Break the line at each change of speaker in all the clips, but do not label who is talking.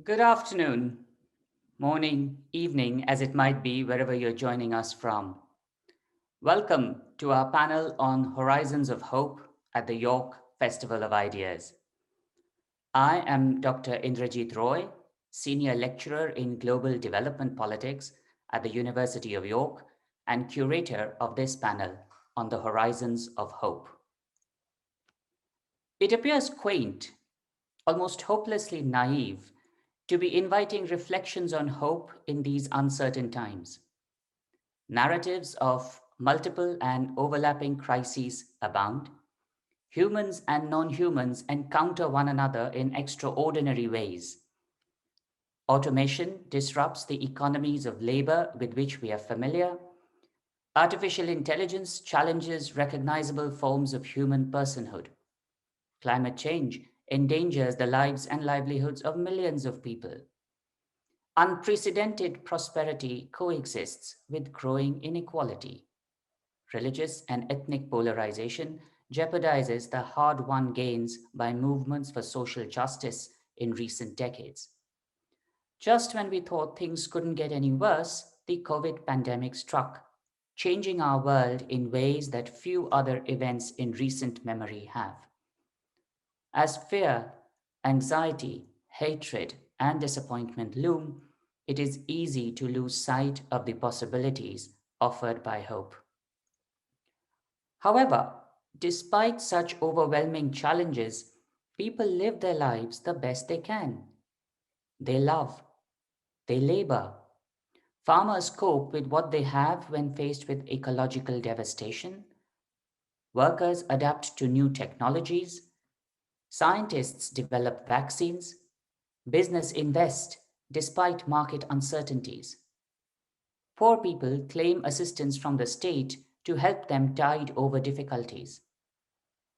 Good afternoon, morning, evening, as it might be, wherever you're joining us from. Welcome to our panel on Horizons of Hope at the York Festival of Ideas. I am Dr. Indrajit Roy, Senior Lecturer in Global Development Politics at the University of York and curator of this panel on the Horizons of Hope. It appears quaint, almost hopelessly naive, to be inviting reflections on hope in these uncertain times. Narratives of multiple and overlapping crises abound. Humans and non humans encounter one another in extraordinary ways. Automation disrupts the economies of labor with which we are familiar. Artificial intelligence challenges recognizable forms of human personhood. Climate change endangers the lives and livelihoods of millions of people. Unprecedented prosperity coexists with growing inequality. Religious and ethnic polarization jeopardizes the hard won gains by movements for social justice in recent decades. Just when we thought things couldn't get any worse, the COVID pandemic struck, changing our world in ways that few other events in recent memory have. As fear, anxiety, hatred, and disappointment loom, it is easy to lose sight of the possibilities offered by hope. However, despite such overwhelming challenges, people live their lives the best they can. They love, they labor. Farmers cope with what they have when faced with ecological devastation. Workers adapt to new technologies. Scientists develop vaccines. Business invest despite market uncertainties. Poor people claim assistance from the state to help them tide over difficulties.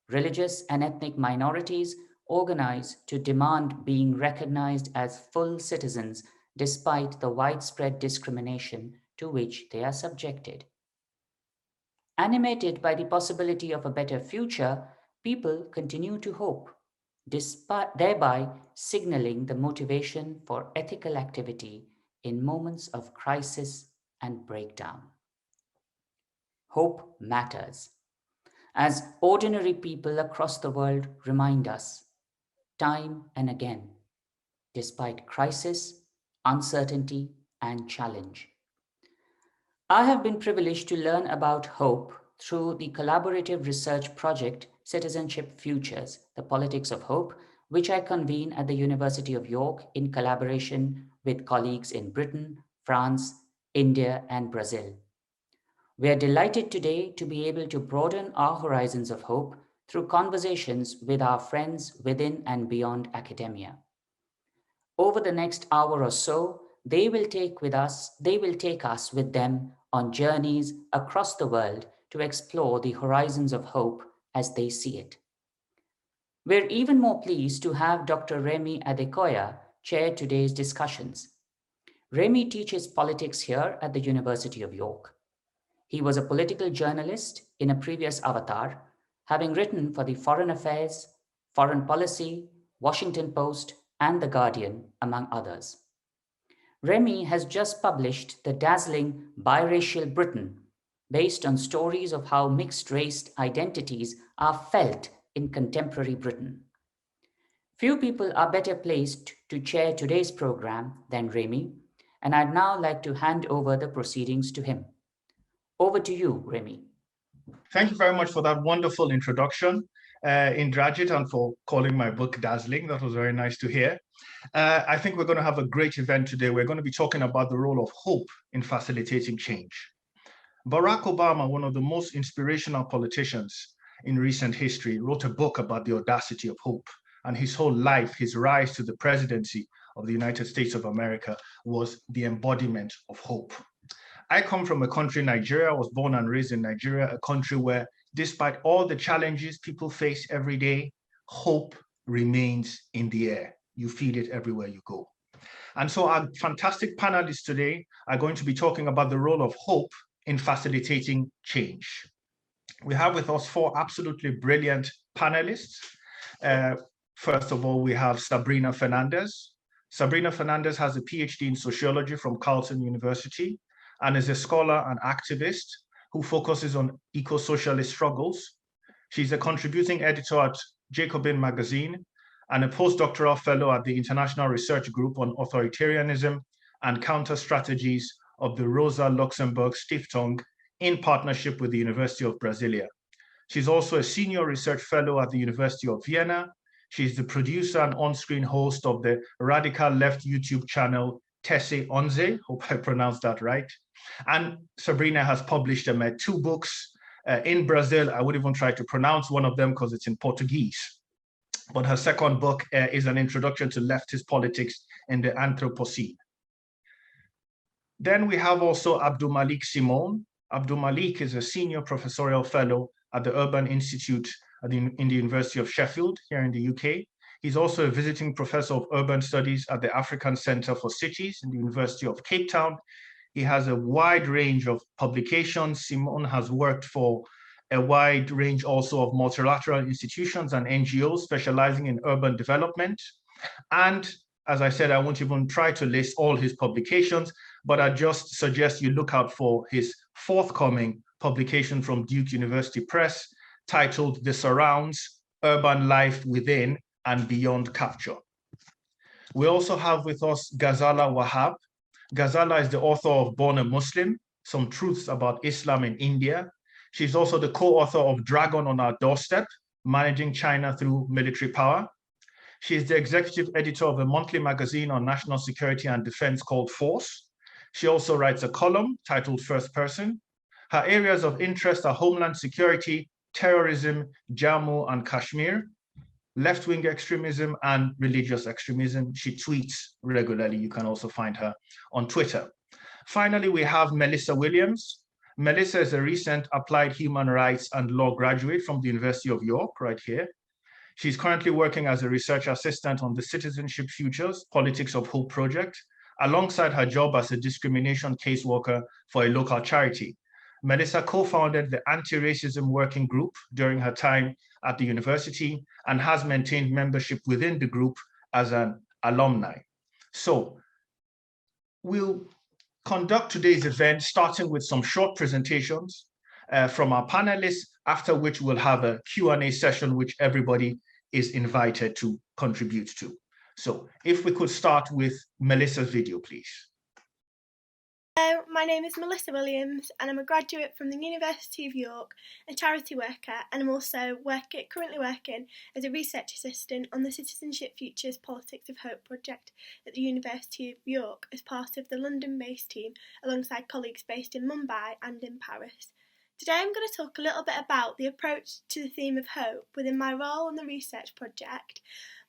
Religious and ethnic minorities organize to demand being recognized as full citizens despite the widespread discrimination to which they are subjected. Animated by the possibility of a better future, people continue to hope, thereby signaling the motivation for ethical activity in moments of crisis and breakdown. Hope matters. As ordinary people across the world remind us, time and again, despite crisis, uncertainty, and challenge. I have been privileged to learn about hope through the collaborative research project Citizenship Futures, the Politics of Hope, which I convene at the University of York in collaboration with colleagues in Britain, France, India, and Brazil. We are delighted today to be able to broaden our horizons of hope through conversations with our friends within and beyond academia. Over the next hour or so, they will take us with them on journeys across the world to explore the horizons of hope as they see it. We're even more pleased to have Dr. Remy Adekoya chair today's discussions. Remy teaches politics here at the University of York. He was a political journalist in a previous avatar, having written for the Foreign Affairs, Foreign Policy, Washington Post, and The Guardian, among others. Remy has just published the dazzling Biracial Britain, based on stories of how mixed race identities are felt in contemporary Britain. Few people are better placed to chair today's program than Remy, and I'd now like to hand over the proceedings to him. Over to you, Remy.
Thank you very much for that wonderful introduction, Indrajit, and for calling my book dazzling. That was very nice to hear. I think we're going to have a great event today. We're going to be talking about the role of hope in facilitating change. Barack Obama, one of the most inspirational politicians in recent history, wrote a book about the audacity of hope. And his whole life, his rise to the presidency of the United States of America was the embodiment of hope. I come from a country, Nigeria. I was born and raised in Nigeria, a country where, despite all the challenges people face every day, hope remains in the air. You feel it everywhere you go. And so our fantastic panelists today are going to be talking about the role of hope in facilitating change. We have with us four absolutely brilliant panelists. First of all, we have Sabrina Fernandez, Sabrina Fernandez has a PhD in sociology from Carleton University and is a scholar and activist who focuses on eco-socialist struggles. She's a contributing editor at Jacobin Magazine and a postdoctoral fellow at the International Research Group on Authoritarianism and Counter Strategies of the Rosa Luxemburg Stiftung in partnership with the University of Brasilia. She's also a senior research fellow at the University of Vienna. She's the producer and on-screen host of the radical left YouTube channel Tese Onze, hope I pronounced that right. And Sabrina has published 2 books in Brazil. I would even try to pronounce one of them because it's in Portuguese. But her second book is an introduction to leftist politics in the Anthropocene. Then we have also Abdulmalik Simon. Abdulmalik is a senior professorial fellow at the Urban Institute in the University of Sheffield here in the UK. He's also a visiting professor of urban studies at the African Centre for Cities in the University of Cape Town. He has a wide range of publications. Simon has worked for a wide range also of multilateral institutions and NGOs specializing in urban development. And as I said, I won't even try to list all his publications, but I just suggest you look out for his forthcoming publication from Duke University Press titled The Surrounds, Urban Life Within and Beyond Capture. We also have with us Ghazala Wahab. Ghazala is the author of Born a Muslim, Some Truths About Islam in India. She's also the co-author of Dragon on Our Doorstep, Managing China Through Military Power. She is the executive editor of a monthly magazine on national security and defense called Force. She also writes a column titled First Person. Her areas of interest are homeland security, terrorism, Jammu and Kashmir, left-wing extremism, and religious extremism. She tweets regularly. You can also find her on Twitter. Finally, we have Melissa Williams. Melissa is a recent applied human rights and law graduate from the University of York, right here. She's currently working as a research assistant on the Citizenship Futures Politics of Hope project, alongside her job as a discrimination caseworker for a local charity. Melissa co-founded the Anti-Racism Working Group during her time at the university and has maintained membership within the group as an alumni. So we'll conduct today's event starting with some short presentations from our panelists, after which we'll have a Q&A session which everybody is invited to contribute to. So if we could start with Melissa's video, please.
Hello, my name is Melissa Williams and I'm a graduate from the University of York, a charity worker, and I'm also currently working as a research assistant on the Citizenship Futures Politics of Hope project at the University of York as part of the London-based team alongside colleagues based in Mumbai and in Paris. Today I'm going to talk a little bit about the approach to the theme of hope within my role on the research project,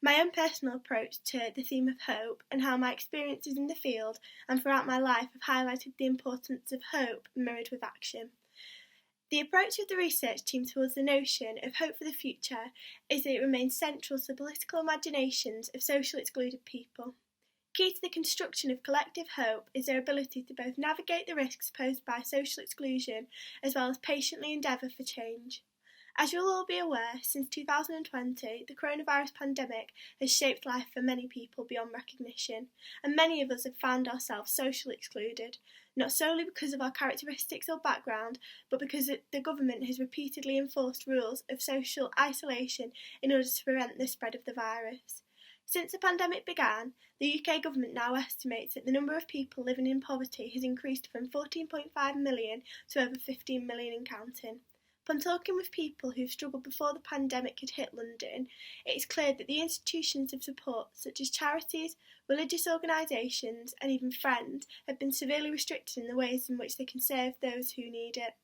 my own personal approach to the theme of hope, and how my experiences in the field and throughout my life have highlighted the importance of hope mirrored with action. The approach of the research team towards the notion of hope for the future is that it remains central to the political imaginations of socially excluded people. Key to the construction of collective hope is their ability to both navigate the risks posed by social exclusion as well as patiently endeavour for change. As you'll all be aware, since 2020, the coronavirus pandemic has shaped life for many people beyond recognition, and many of us have found ourselves socially excluded, not solely because of our characteristics or background, but because the government has repeatedly enforced rules of social isolation in order to prevent the spread of the virus. Since the pandemic began, the UK government now estimates that the number of people living in poverty has increased from 14.5 million to over 15 million and counting. Upon talking with people who've struggled before the pandemic had hit London, it is clear that the institutions of support, such as charities, religious organisations and even Friends, have been severely restricted in the ways in which they can serve those who need it.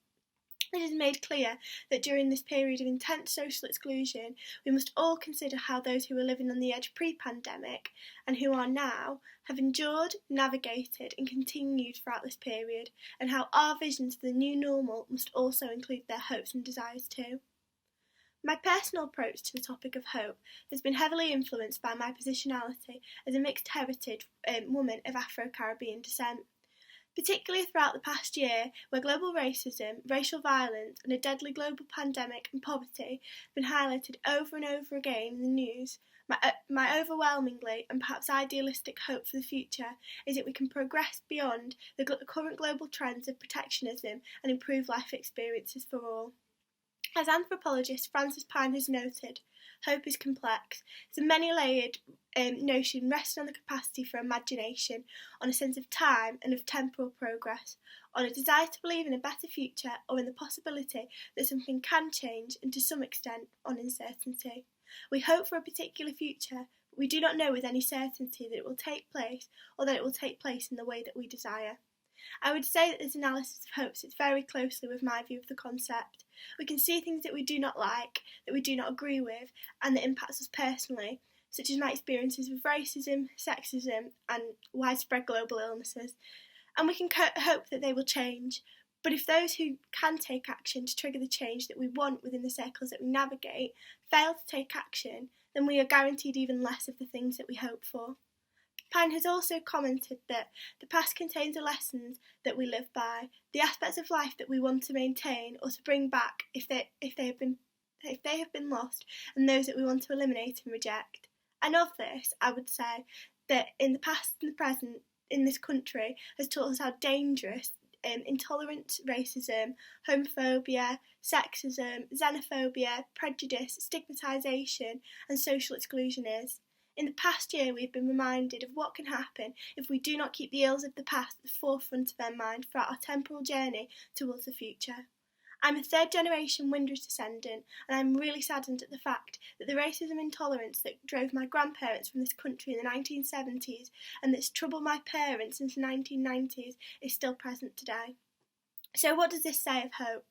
It is made clear that during this period of intense social exclusion, we must all consider how those who were living on the edge pre-pandemic and who are now have endured, navigated and continued throughout this period, and how our visions for the new normal must also include their hopes and desires too. My personal approach to the topic of hope has been heavily influenced by my positionality as a mixed heritage woman of Afro-Caribbean descent. Particularly throughout the past year, where global racism, racial violence and a deadly global pandemic and poverty have been highlighted over and over again in the news, My overwhelmingly and perhaps idealistic hope for the future is that we can progress beyond the current global trends of protectionism and improve life experiences for all. As anthropologist Frances Pine has noted, hope is complex. It's a many-layered notion resting on the capacity for imagination, on a sense of time and of temporal progress, on a desire to believe in a better future or in the possibility that something can change, and to some extent on uncertainty. We hope for a particular future, but we do not know with any certainty that it will take place or that it will take place in the way that we desire. I would say that this analysis of hope sits very closely with my view of the concept. We can see things that we do not like, that we do not agree with, and that impacts us personally, such as my experiences with racism, sexism, and widespread global illnesses, and we can hope that they will change. But if those who can take action to trigger the change that we want within the circles that we navigate fail to take action, then we are guaranteed even less of the things that we hope for. Pine has also commented that the past contains the lessons that we live by, the aspects of life that we want to maintain or to bring back if they have been lost, and those that we want to eliminate and reject. And of this, I would say that in the past and the present in this country has taught us how dangerous intolerant racism, homophobia, sexism, xenophobia, prejudice, stigmatisation and social exclusion is. In the past year, we have been reminded of what can happen if we do not keep the ills of the past at the forefront of our mind throughout our temporal journey towards the future. I'm a third-generation Windrush descendant, and I'm really saddened at the fact that the racism and intolerance that drove my grandparents from this country in the 1970s and that's troubled my parents since the 1990s is still present today. So what does this say of hope?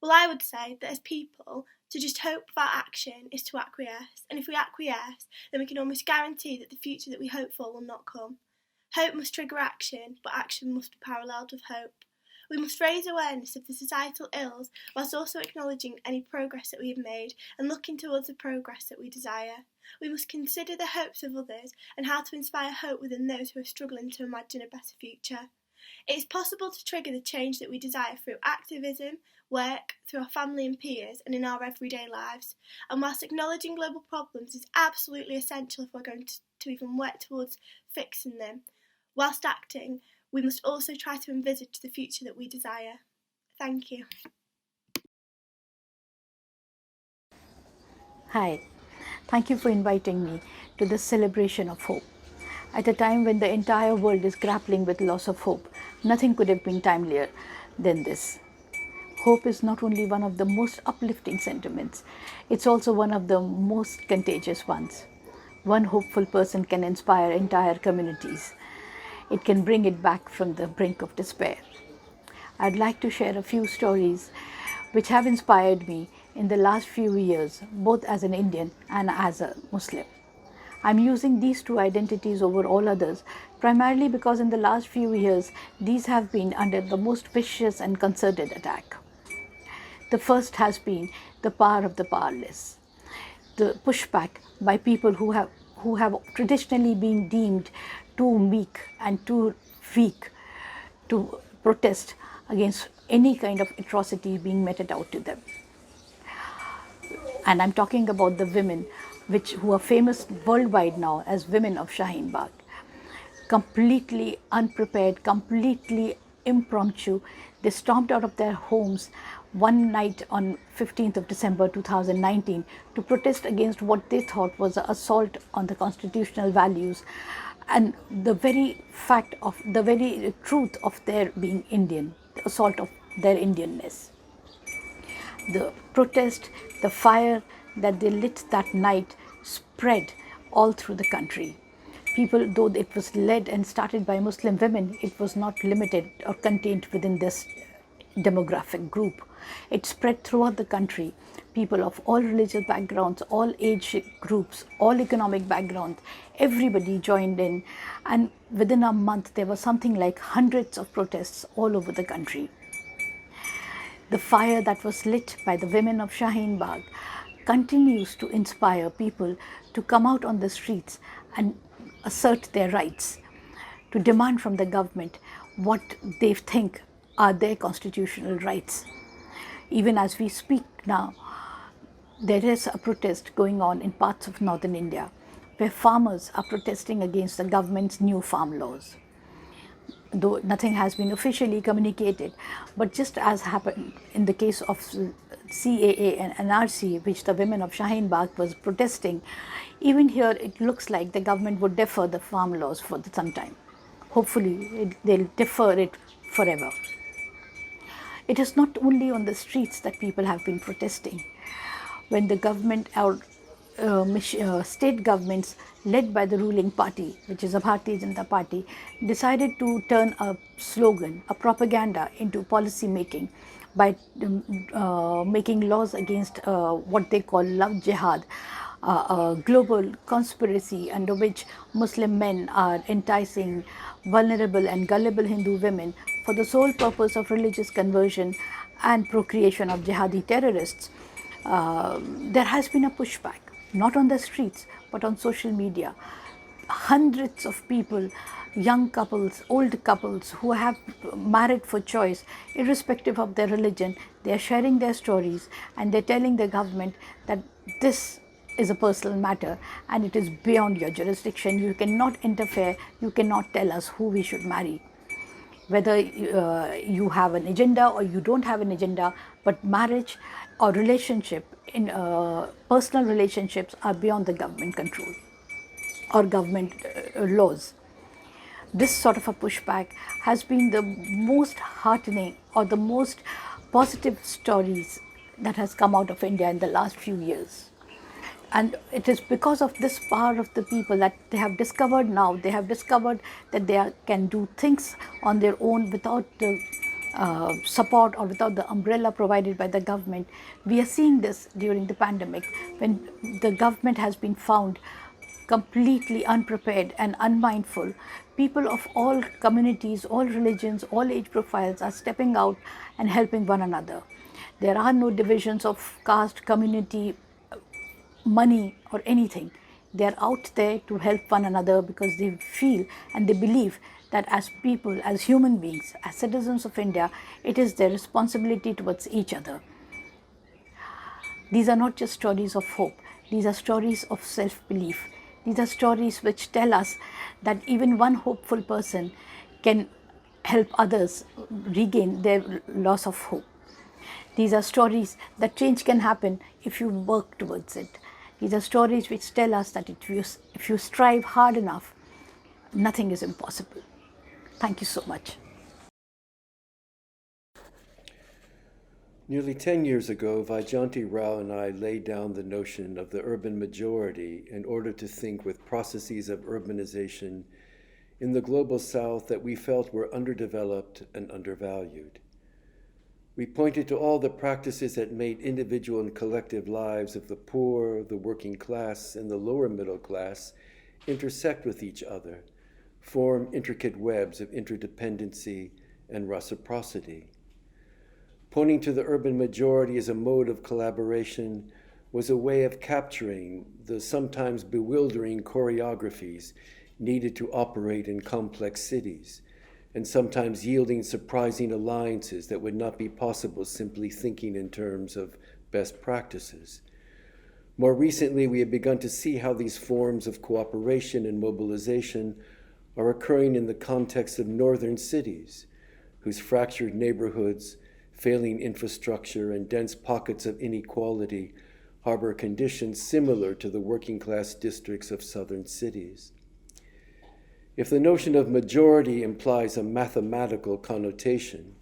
Well, I would say that as people, to just hope without action is to acquiesce, and if we acquiesce, then we can almost guarantee that the future that we hope for will not come. Hope must trigger action, but action must be paralleled with hope. We must raise awareness of the societal ills whilst also acknowledging any progress that we have made and looking towards the progress that we desire. We must consider the hopes of others and how to inspire hope within those who are struggling to imagine a better future. It is possible to trigger the change that we desire through activism, work, through our family and peers, and in our everyday lives. And whilst acknowledging global problems is absolutely essential if we're going to even work towards fixing them, whilst acting, we must also try to envisage the future that we desire. Thank you.
Hi, thank you for inviting me to this celebration of hope. At a time when the entire world is grappling with loss of hope, nothing could have been timelier than this. Hope is not only one of the most uplifting sentiments, it's also one of the most contagious ones. One hopeful person can inspire entire communities. It can bring it back from the brink of despair. I'd like to share a few stories which have inspired me in the last few years, both as an Indian and as a Muslim. I'm using these two identities over all others, primarily because in the last few years, these have been under the most vicious and concerted attack. The first has been the power of the powerless, the pushback by people who have traditionally been deemed too meek and too weak to protest against any kind of atrocity being meted out to them. And I'm talking about the women who are famous worldwide now as women of Shaheen Bagh. Completely unprepared, completely impromptu, they stormed out of their homes one night on 15th of December 2019 to protest against what they thought was an assault on the constitutional values and the very truth of their being Indian, the assault of their Indianness. The protest, the fire that they lit that night spread all through the country. People, though it was led and started by Muslim women, it was not limited or contained within this demographic group. It spread throughout the country. People of all religious backgrounds, all age groups, all economic backgrounds, everybody joined in. And within a month, there was something like hundreds of protests all over the country. The fire that was lit by the women of Shaheen Bagh continues to inspire people to come out on the streets and assert their rights, to demand from the government what they think are their constitutional rights. Even as we speak now, there is a protest going on in parts of northern India where farmers are protesting against the government's new farm laws. Though nothing has been officially communicated, but just as happened in the case of CAA and NRC, which the women of Shaheen Bagh was protesting, even here it looks like the government would defer the farm laws for some time. Hopefully they'll defer it forever. It is not only on the streets that people have been protesting. When the government or state governments led by the ruling party, which is the Bharatiya Janata Party, decided to turn a slogan, a propaganda into policy making by making laws against what they call love jihad, a global conspiracy under which Muslim men are enticing vulnerable and gullible Hindu women for the sole purpose of religious conversion and procreation of jihadi terrorists. There has been a pushback, not on the streets, but on social media. Hundreds of people, young couples, old couples who have married for choice, irrespective of their religion, they are sharing their stories and they're telling the government that this is a personal matter and it is beyond your jurisdiction. You cannot interfere, you cannot tell us who we should marry. Whether you have an agenda or you don't have an agenda, but marriage or relationship, in personal relationships are beyond the government control or government laws. This sort of a pushback has been the most heartening or the most positive stories that has come out of India in the last few years. And it is because of this power of the people that they have discovered now, they have discovered that they can do things on their own without the support or without the umbrella provided by the government. We are seeing this during the pandemic when the government has been found completely unprepared and unmindful. People of all communities, all religions, all age profiles are stepping out and helping one another. There are no divisions of caste, community, money or anything. They are out there to help one another because they feel and they believe that as people, as human beings, as citizens of India, it is their responsibility towards each other. These are not just stories of hope. These are stories of self-belief. These are stories which tell us that even one hopeful person can help others regain their loss of hope. These are stories that change can happen if you work towards it. These are stories which tell us that if you strive hard enough, nothing is impossible. Thank you so much.
Nearly 10 years ago, Vaijayanti Rao and I laid down the notion of the urban majority in order to think with processes of urbanization in the global south that we felt were underdeveloped and undervalued. We pointed to all the practices that made individual and collective lives of the poor, the working class, and the lower middle class intersect with each other, form intricate webs of interdependency and reciprocity. Pointing to the urban majority as a mode of collaboration was a way of capturing the sometimes bewildering choreographies needed to operate in complex cities, and sometimes yielding surprising alliances that would not be possible simply thinking in terms of best practices. More recently, we have begun to see how these forms of cooperation and mobilization are occurring in the context of northern cities, whose fractured neighborhoods, failing infrastructure, and dense pockets of inequality harbor conditions similar to the working class districts of southern cities. If the notion of majority implies a mathematical connotation,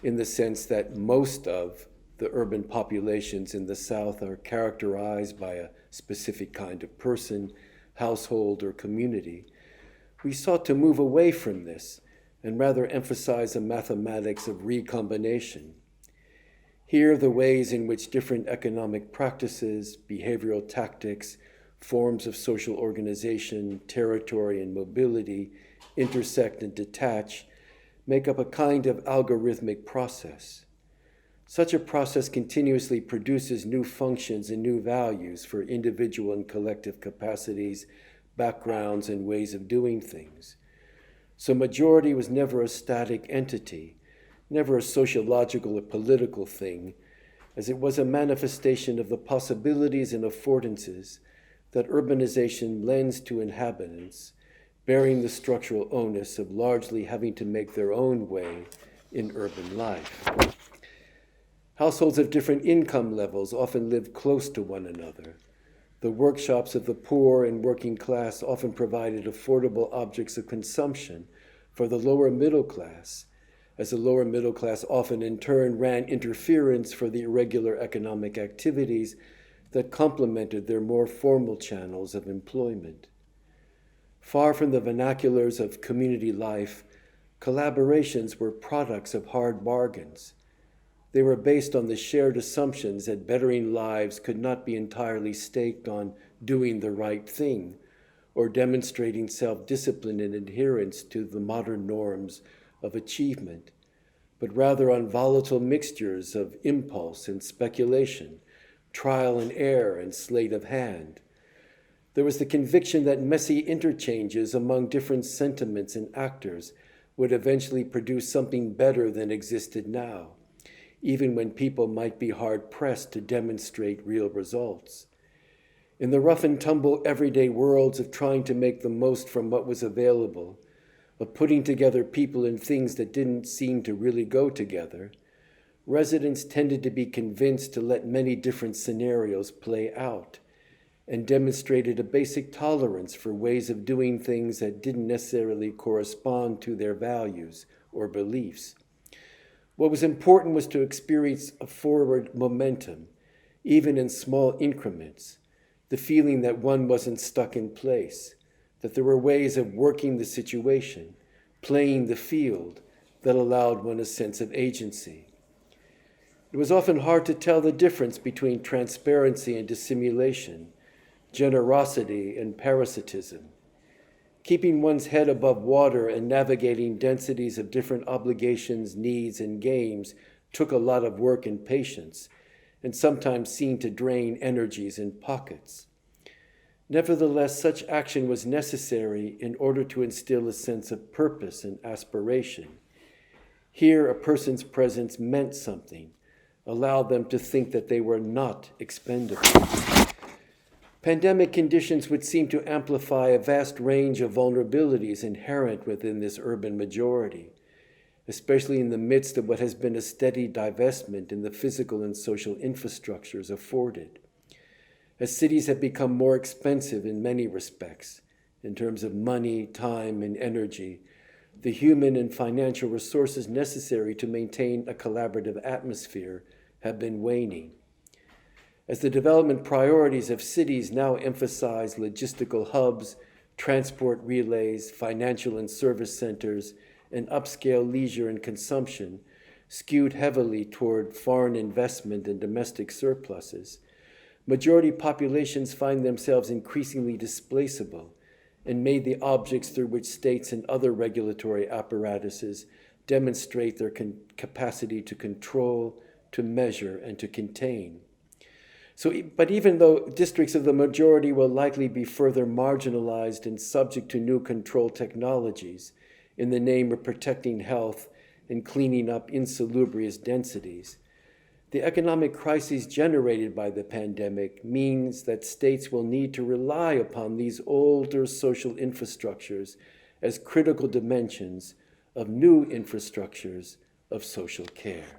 in the sense that most of the urban populations in the South are characterized by a specific kind of person, household, or community, we sought to move away from this and rather emphasize a mathematics of recombination. Here, the ways in which different economic practices, behavioral tactics, forms of social organization, territory, and mobility intersect and detach make up a kind of algorithmic process. Such a process continuously produces new functions and new values for individual and collective capacities, backgrounds, and ways of doing things. So majority was never a static entity, never a sociological or political thing, as it was a manifestation of the possibilities and affordances that urbanization lends to inhabitants, bearing the structural onus of largely having to make their own way in urban life. Households of different income levels often live close to one another. The workshops of the poor and working class often provided affordable objects of consumption for the lower middle class, as the lower middle class often in turn ran interference for the irregular economic activities that complemented their more formal channels of employment. Far from the vernaculars of community life, collaborations were products of hard bargains. They were based on the shared assumptions that bettering lives could not be entirely staked on doing the right thing or demonstrating self-discipline and adherence to the modern norms of achievement, but rather on volatile mixtures of impulse and speculation, trial and error and sleight of hand. There was the conviction that messy interchanges among different sentiments and actors would eventually produce something better than existed now, even when people might be hard-pressed to demonstrate real results. In the rough and tumble everyday worlds of trying to make the most from what was available, of putting together people and things that didn't seem to really go together, residents tended to be convinced to let many different scenarios play out, and demonstrated a basic tolerance for ways of doing things that didn't necessarily correspond to their values or beliefs. What was important was to experience a forward momentum, even in small increments, the feeling that one wasn't stuck in place, that there were ways of working the situation, playing the field, that allowed one a sense of agency. It was often hard to tell the difference between transparency and dissimulation, generosity and parasitism. Keeping one's head above water and navigating densities of different obligations, needs, and games took a lot of work and patience, and sometimes seemed to drain energies in pockets. Nevertheless, such action was necessary in order to instill a sense of purpose and aspiration. Here, a person's presence meant something, allowed them to think that they were not expendable. Pandemic conditions would seem to amplify a vast range of vulnerabilities inherent within this urban majority, especially in the midst of what has been a steady divestment in the physical and social infrastructures afforded. As cities have become more expensive in many respects, in terms of money, time, and energy, the human and financial resources necessary to maintain a collaborative atmosphere have been waning. As the development priorities of cities now emphasize logistical hubs, transport relays, financial and service centers, and upscale leisure and consumption, skewed heavily toward foreign investment and domestic surpluses, majority populations find themselves increasingly displaceable and made the objects through which states and other regulatory apparatuses demonstrate their capacity to control, to measure, and to contain. But even though districts of the majority will likely be further marginalized and subject to new control technologies in the name of protecting health and cleaning up insalubrious densities, the economic crises generated by the pandemic means that states will need to rely upon these older social infrastructures as critical dimensions of new infrastructures of social care.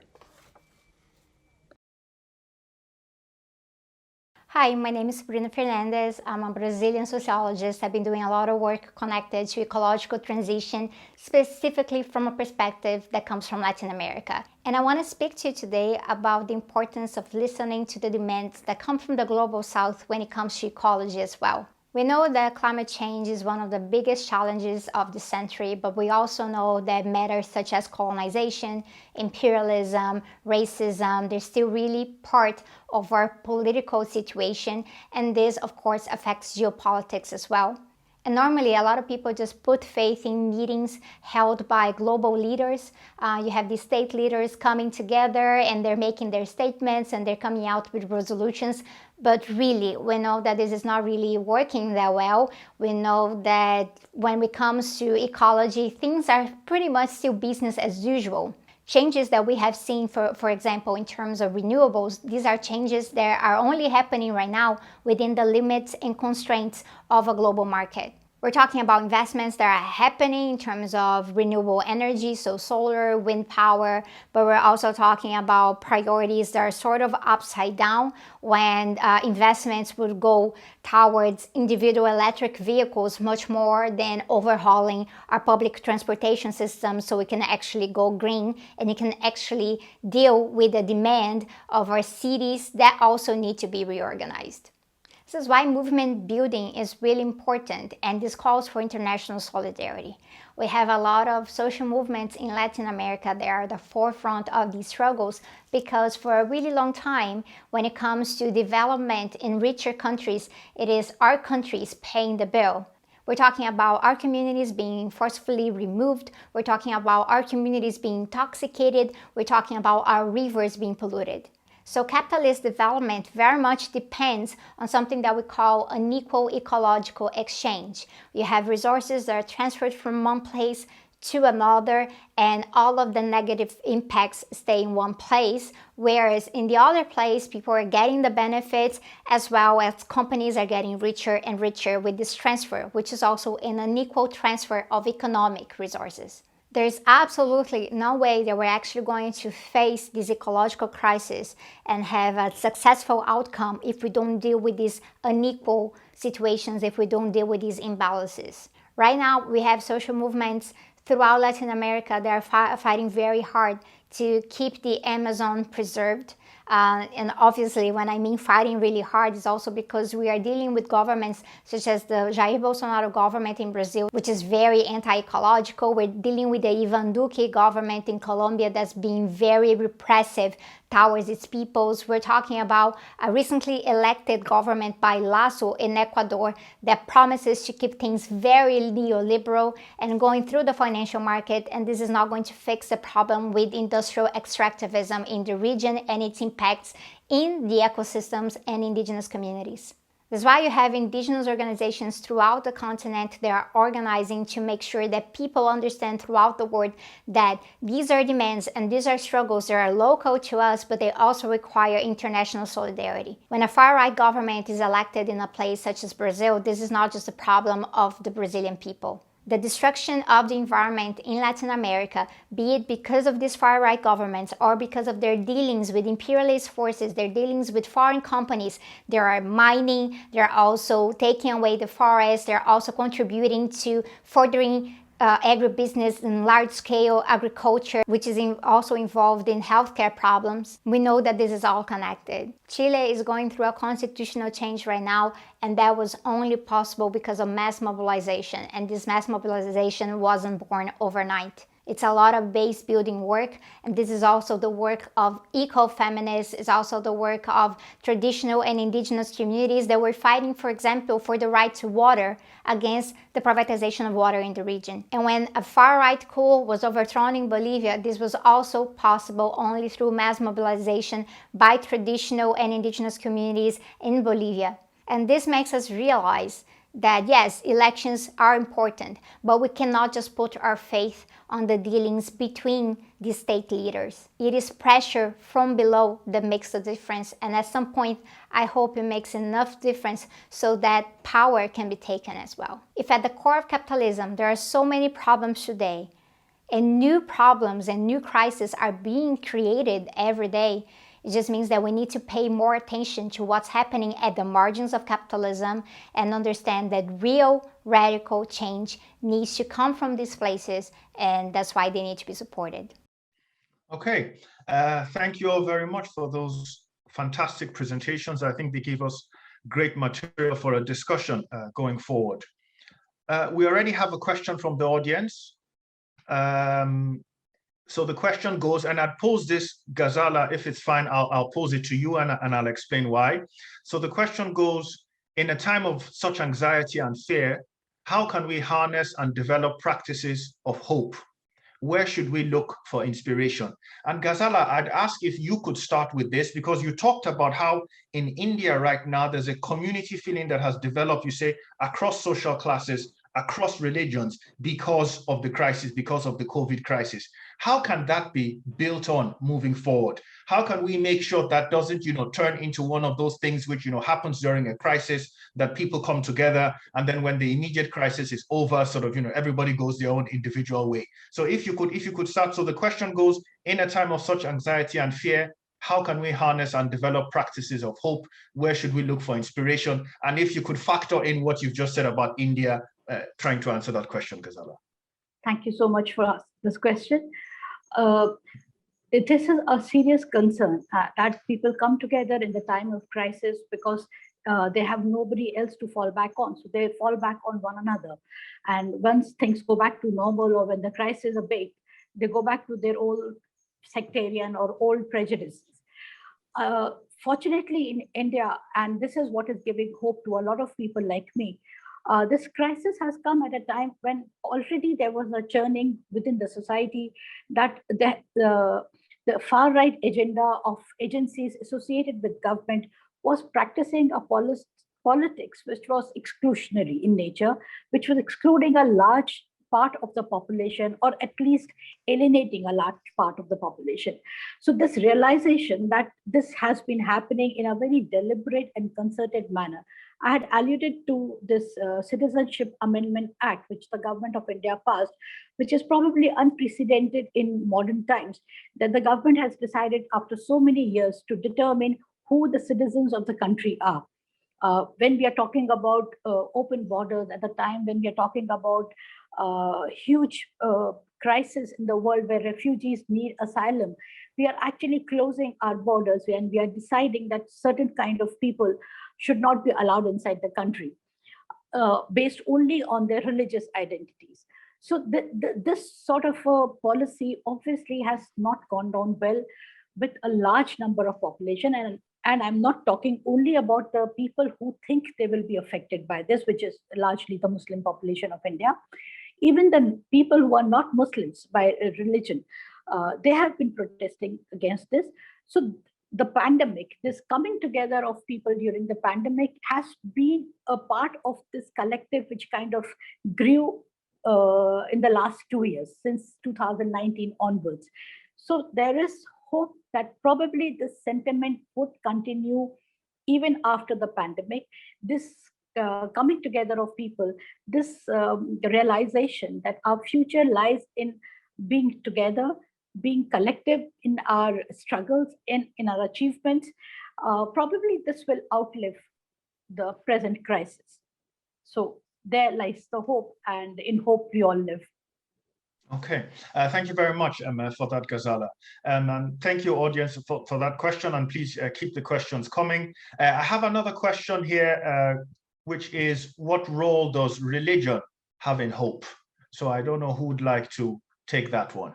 Hi, my name is Sabrina Fernandez. I'm a Brazilian sociologist. I've been doing a lot of work connected to ecological transition, specifically from a perspective that comes from Latin America. And I want to speak to you today about the importance of listening to the demands that come from the Global South when it comes to ecology as well. We know that climate change is one of the biggest challenges of the century, but we also know that matters such as colonization, imperialism, racism, they're still really part of our political situation, and this, of course, affects geopolitics as well. And normally, a lot of people just put faith in meetings held by global leaders. You have these state leaders coming together and they're making their statements and they're coming out with resolutions. But really, we know that this is not really working that well. We know that when it comes to ecology, things are pretty much still business as usual. Changes that we have seen, for example, in terms of renewables, these are changes that are only happening right now within the limits and constraints of a global market. We're talking about investments that are happening in terms of renewable energy, so solar, wind power, but we're also talking about priorities that are sort of upside down when investments would go towards individual electric vehicles much more than overhauling our public transportation system so we can actually go green and it can actually deal with the demand of our cities that also need to be reorganized. This is why movement building is really important, and this calls for international solidarity. We have a lot of social movements in Latin America that are at the forefront of these struggles because for a really long time, when it comes to development in richer countries, it is our countries paying the bill. We're talking about our communities being forcefully removed. We're talking about our communities being intoxicated. We're talking about our rivers being polluted. So capitalist development very much depends on something that we call unequal ecological exchange. You have resources that are transferred from one place to another and all of the negative impacts stay in one place, whereas in the other place people are getting the benefits as well as companies are getting richer and richer with this transfer, which is also an unequal transfer of economic resources. There's absolutely no way that we're actually going to face this ecological crisis and have a successful outcome if we don't deal with these unequal situations, if we don't deal with these imbalances. Right now, we have social movements throughout Latin America that are fighting very hard to keep the Amazon preserved. And obviously, when I mean fighting really hard, it's also because we are dealing with governments such as the Jair Bolsonaro government in Brazil, which is very anti-ecological. We're dealing with the Ivan Duque government in Colombia that's being very repressive towards its peoples. We're talking about a recently elected government by Lasso in Ecuador that promises to keep things very neoliberal and going through the financial market, and this is not going to fix the problem with industrial extractivism in the region and its impacts in the ecosystems and indigenous communities. That's why you have indigenous organizations throughout the continent that are organizing to make sure that people understand throughout the world that these are demands and these are struggles that are local to us, but they also require international solidarity. When a far-right government is elected in a place such as Brazil, this is not just a problem of the Brazilian people. The destruction of the environment in Latin America, be it because of these far-right governments or because of their dealings with imperialist forces, their dealings with foreign companies, they are mining, they're also taking away the forest, they're also contributing to furthering agribusiness and large-scale agriculture, which is also involved in healthcare problems. We know that this is all connected. Chile is going through a constitutional change right now, and that was only possible because of mass mobilization, and this mass mobilization wasn't born overnight. It's a lot of base building work, and this is also the work of ecofeminists, it's also the work of traditional and indigenous communities that were fighting, for example, for the right to water against the privatization of water in the region. And when a far-right coup was overthrown in Bolivia, this was also possible only through mass mobilization by traditional and indigenous communities in Bolivia. And this makes us realize that yes, elections are important, but we cannot just put our faith on the dealings between the state leaders. It is pressure from below that makes the difference, and at some point, I hope it makes enough difference so that power can be taken as well. If at the core of capitalism, there are so many problems today, and new problems and new crises are being created every day, it just means that we need to pay more attention to what's happening at the margins of capitalism and understand that real radical change needs to come from these places, and that's why they need to be supported.
Okay, thank you all very much for those fantastic presentations. I think they gave us great material for a discussion going forward. We already have a question from the audience. So the question goes, and I'd pose this, Ghazala, if it's fine, I'll pose it to you and I'll explain why. So the question goes, in a time of such anxiety and fear, how can we harness and develop practices of hope? Where should we look for inspiration? And Ghazala, I'd ask if you could start with this, because you talked about how in India right now, there's a community feeling that has developed, you say, across social classes across religions because of the crisis, because of the COVID crisis. How can that be built on moving forward? How can we make sure that doesn't, turn into one of those things which, happens during a crisis, that people come together and then when the immediate crisis is over, sort of, everybody goes their own individual way. So if you could start, so the question goes, in a time of such anxiety and fear, how can we harness and develop practices of hope? Where should we look for inspiration? And if you could factor in what you've just said about India, trying to answer that question, Ghazala.
Thank you so much for this question. This is a serious concern that people come together in the time of crisis because they have nobody else to fall back on. So they fall back on one another. And once things go back to normal or when the crisis abates, they go back to their old sectarian or old prejudices. Fortunately, in India, and this is what is giving hope to a lot of people like me, this crisis has come at a time when already there was a churning within the society that the far-right agenda of agencies associated with government was practicing a politics which was exclusionary in nature, which was excluding a large part of the population, or at least alienating a large part of the population. So this realization that this has been happening in a very deliberate and concerted manner. I had alluded to this Citizenship Amendment Act, which the government of India passed, which is probably unprecedented in modern times, that the government has decided after so many years to determine who the citizens of the country are. When we are talking about open borders, at the time when we are talking about huge crisis in the world where refugees need asylum, we are actually closing our borders and we are deciding that certain kind of people should not be allowed inside the country based only on their religious identities. So this sort of a policy obviously has not gone down well with a large number of population, and I'm not talking only about the people who think they will be affected by this, which is largely the Muslim population of India. Even the people who are not Muslims by religion, they have been protesting against this. So the pandemic, this coming together of people during the pandemic has been a part of this collective which kind of grew in the last 2 years, since 2019 onwards. So there is hope that probably this sentiment would continue even after the pandemic. This coming together of people, this realization that our future lies in being together, being collective in our struggles, in our achievements, probably this will outlive the present crisis. So there lies the hope, and in hope we all live.
Okay, thank you very much, for that, Ghazala. And thank you, audience, for that question, and please keep the questions coming. I have another question here, which is, what role does religion have in hope? So I don't know who would like to take that one.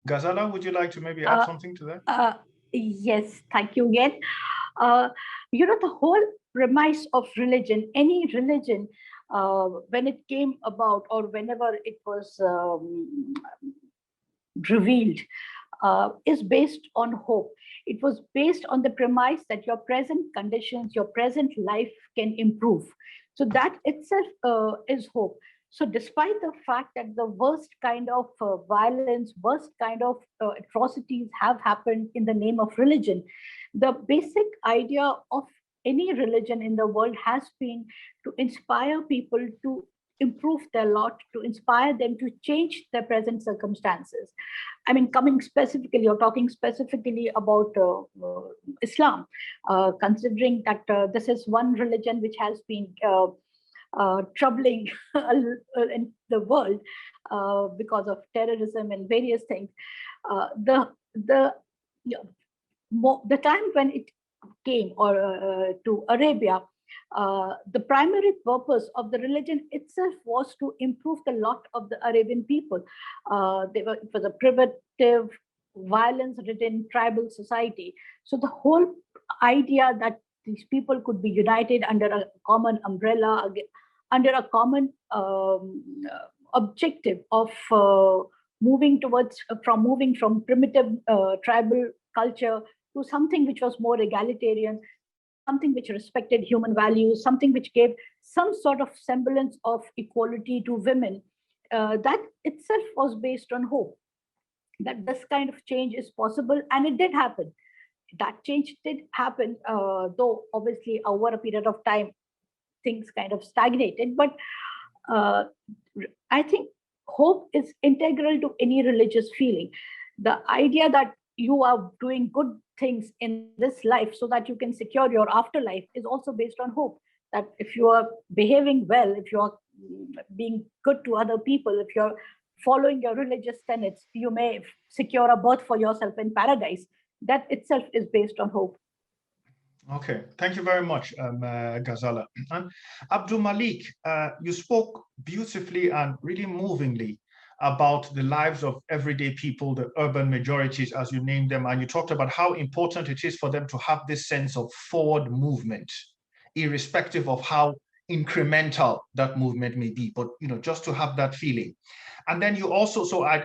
Ghazala, would you like to maybe add something to that?
Yes, thank you again. The whole premise of religion, any religion, when it came about or whenever it was revealed, is based on hope. It was based on the premise that your present conditions, your present life can improve. So that itself is hope. So despite the fact that the worst kind of violence, worst kind of atrocities have happened in the name of religion, the basic idea of any religion in the world has been to inspire people to improve their lot, to inspire them to change their present circumstances. I mean, coming specifically or talking specifically about Islam, considering that this is one religion which has been troubling in the world because of terrorism and various things. The time when it came to Arabia, the primary purpose of the religion itself was to improve the lot of the Arabian people. It was a primitive, violence-ridden tribal society. So the whole idea that these people could be united under a common umbrella, under a common objective of moving from primitive tribal culture to something which was more egalitarian, something which respected human values, something which gave some sort of semblance of equality to women, that itself was based on hope that this kind of change is possible. And it did happen. That change did happen, though obviously over a period of time, things kind of stagnated. But uh, I think hope is integral to any religious feeling. The idea that you are doing good things in this life so that you can secure your afterlife is also based on hope. That if you are behaving well, if you are being good to other people, if you're following your religious tenets, you may secure a berth for yourself in paradise. That itself is based on hope.
Okay, thank you very much, Ghazala. And Abdul Malik, you spoke beautifully and really movingly about the lives of everyday people, the urban majorities, as you named them, and you talked about how important it is for them to have this sense of forward movement, irrespective of how incremental that movement may be, but just to have that feeling. And then you also, so I'd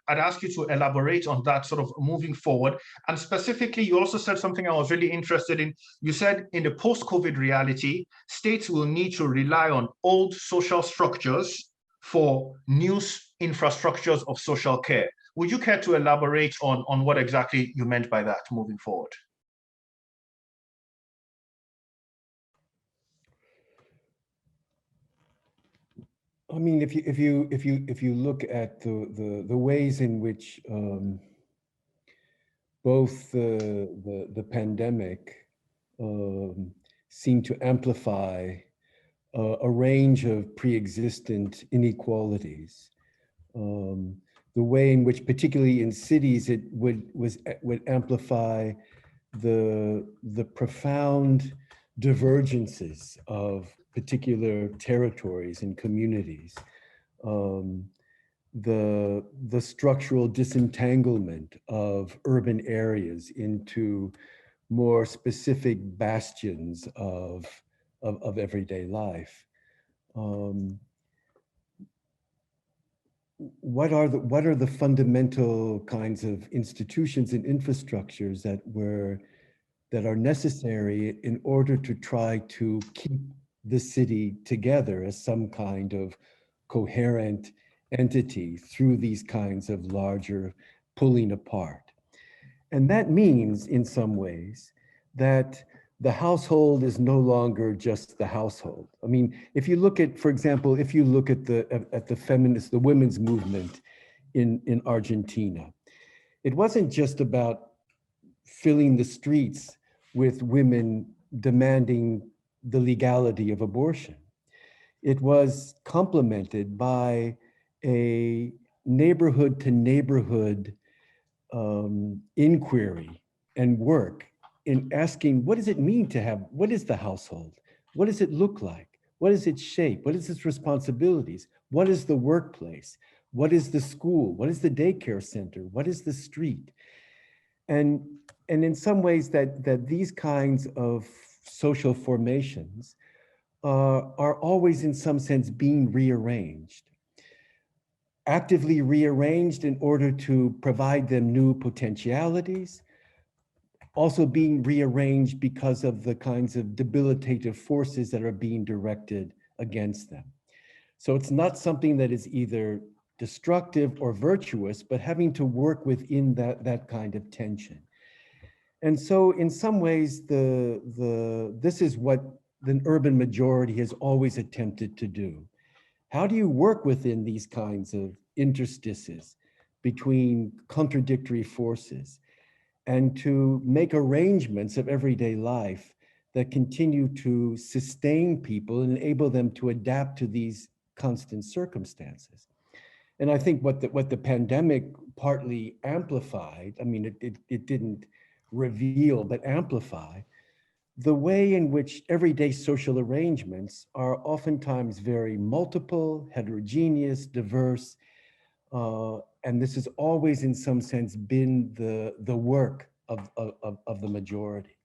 ask you to elaborate on that sort of moving forward. And specifically, you also said something I was really interested in. You said in the post-COVID reality, states will need to rely on old social structures for new infrastructures of social care. Would you care to elaborate on what exactly you meant by that moving forward?
I mean, if you look at the ways in which both the pandemic seem to amplify a range of pre-existent inequalities, the way in which, particularly in cities, it would amplify the profound divergences of particular territories and communities, the structural disentanglement of urban areas into more specific bastions of everyday life. What are the fundamental kinds of institutions and infrastructures that are necessary in order to try to keep the city together as some kind of coherent entity through these kinds of larger pulling apart? And that means, in some ways, that the household is no longer just the household. I mean, if you look at, for example, if you look at the women's movement in Argentina, it wasn't just about filling the streets with women demanding the legality of abortion. It was complemented by a neighborhood to neighborhood inquiry and work in asking, what does it mean to have, what is the household? What does it look like? What is its shape? What is its responsibilities? What is the workplace? What is the school? What is the daycare center? What is the street? And in some ways that these kinds of social formations are always in some sense being rearranged, actively rearranged in order to provide them new potentialities, also being rearranged because of the kinds of debilitative forces that are being directed against them. So it's not something that is either destructive or virtuous, but having to work within that kind of tension. And so in some ways, this is what the urban majority has always attempted to do. How do you work within these kinds of interstices between contradictory forces and to make arrangements of everyday life that continue to sustain people and enable them to adapt to these constant circumstances? And I think what the pandemic partly amplified, I mean, it didn't reveal, but amplify the way in which everyday social arrangements are oftentimes very multiple, heterogeneous, diverse, and this has always in some sense been the work of the majority.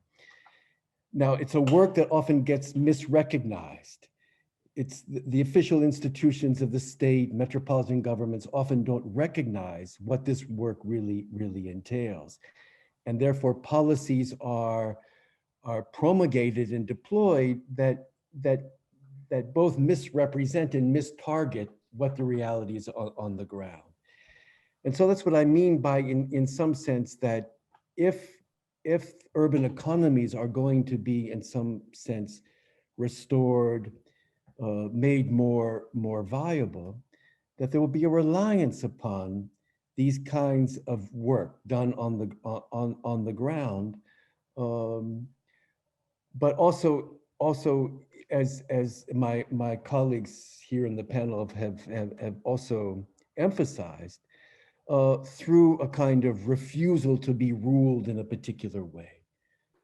Now, it's a work that often gets misrecognized. It's the official institutions of the state, metropolitan governments often don't recognize what this work really entails. And therefore policies are are promulgated and deployed that both misrepresent and mistarget what the reality is on the ground. And so that's what I mean by, in some sense, that if urban economies are going to be, in some sense, restored, made more viable, that there will be a reliance upon these kinds of work done on the ground, but also as my colleagues here in the panel have also emphasized, through a kind of refusal to be ruled in a particular way,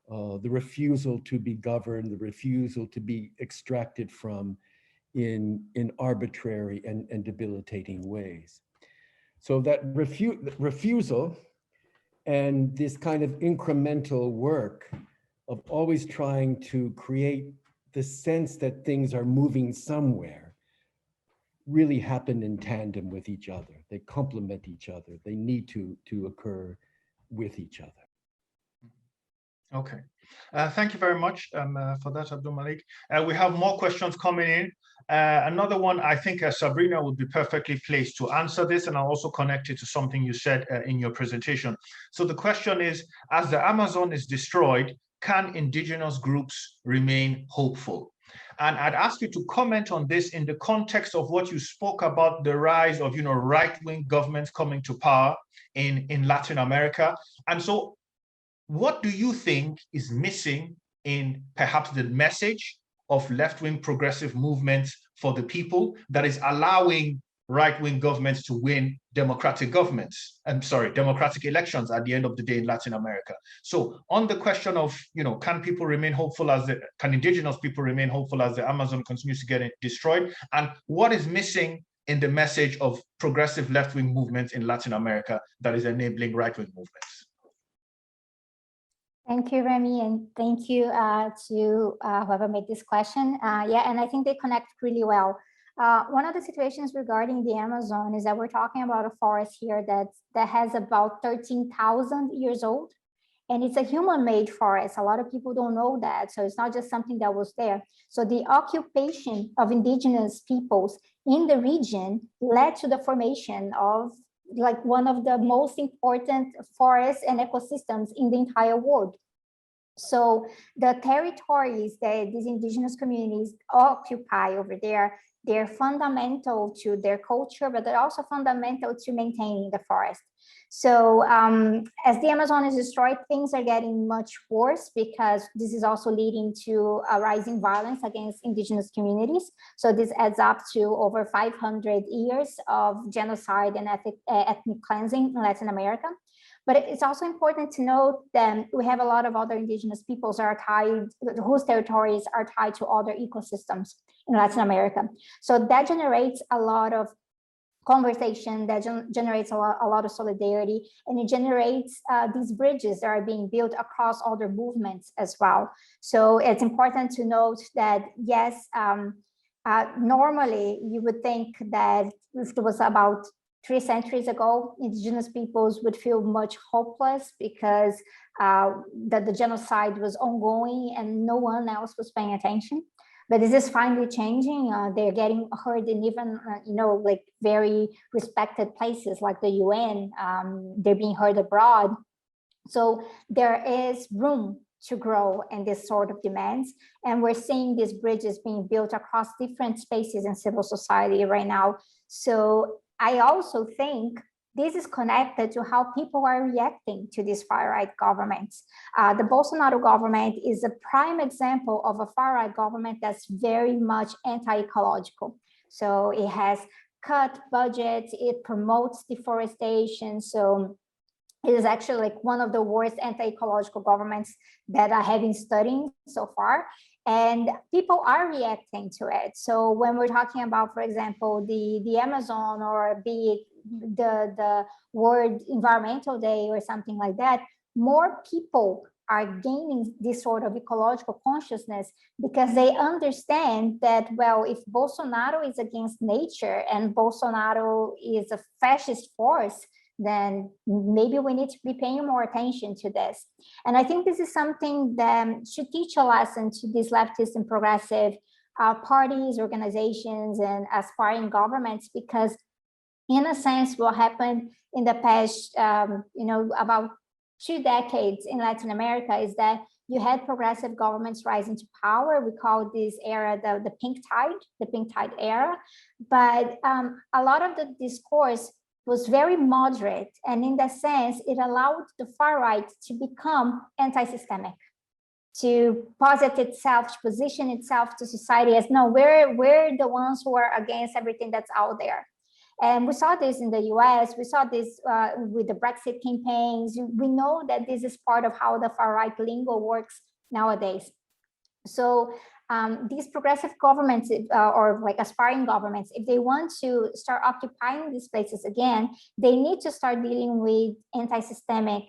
the refusal to be governed, the refusal to be extracted from in arbitrary and debilitating ways. So that refusal and this kind of incremental work of always trying to create the sense that things are moving somewhere really happen in tandem with each other. They complement each other. They need to occur with each other.
Okay. Thank you very much for that, Abdul Malik. We have more questions coming in. Another one, I think Sabrina would be perfectly placed to answer this, and I'll also connect it to something you said in your presentation. So the question is, as the Amazon is destroyed, can indigenous groups remain hopeful? And I'd ask you to comment on this in the context of what you spoke about, the rise of, right-wing governments coming to power in Latin America. And so what do you think is missing in perhaps the message of left-wing progressive movements for the people that is allowing right-wing governments to win democratic elections at the end of the day in Latin America? So on the question of, can people remain hopeful can indigenous people remain hopeful as the Amazon continues to get destroyed? And what is missing in the message of progressive left-wing movements in Latin America that is enabling right-wing movements?
Thank you, Remy, and thank you to whoever made this question. Yeah, and I think they connect really well. One of the situations regarding the Amazon is that we're talking about a forest here that has about 13,000 years old, and it's a human-made forest. A lot of people don't know that, so it's not just something that was there. So the occupation of indigenous peoples in the region led to the formation of one of the most important forests and ecosystems in the entire world. So the territories that these indigenous communities occupy over there, they're fundamental to their culture, but they're also fundamental to maintaining the forest. So as the Amazon is destroyed, things are getting much worse because this is also leading to a rising violence against indigenous communities. So this adds up to over 500 years of genocide and ethnic cleansing in Latin America. But it's also important to note that we have a lot of other indigenous peoples that are tied, whose territories are tied to other ecosystems in Latin America. So that generates a lot of conversation, that generates a lot of solidarity, and it generates these bridges that are being built across other movements as well. So it's important to note that, yes, normally you would think that if it was about 3 centuries ago, indigenous peoples would feel much hopeless because that the genocide was ongoing and no one else was paying attention. But this is finally changing. They're getting heard in even, very respected places like the UN. They're being heard abroad. So there is room to grow in this sort of demands. And we're seeing these bridges being built across different spaces in civil society right now. So I also think this is connected to how people are reacting to these far-right governments. The Bolsonaro government is a prime example of a far-right government that's very much anti-ecological. So it has cut budgets, it promotes deforestation. So it is actually one of the worst anti-ecological governments that I have been studying so far. And people are reacting to it. So when we're talking about, for example, the Amazon, or be it the World Environmental Day or something like that, more people are gaining this sort of ecological consciousness because they understand that, well, if Bolsonaro is against nature and Bolsonaro is a fascist force, then maybe we need to be paying more attention to this. And I think this is something that should teach a lesson to these leftist and progressive parties, organizations, and aspiring governments, because in a sense, what happened in the past, about 2 decades in Latin America is that you had progressive governments rising to power. We call this era the pink tide era. But a lot of the discourse was very moderate. And in that sense, it allowed the far right to become anti-systemic, to posit itself, to position itself to society as, no, we're the ones who are against everything that's out there. And we saw this in the US, we saw this with the Brexit campaigns. We know that this is part of how the far-right lingo works nowadays. So these progressive governments or like aspiring governments, if they want to start occupying these places again, they need to start dealing with anti-systemic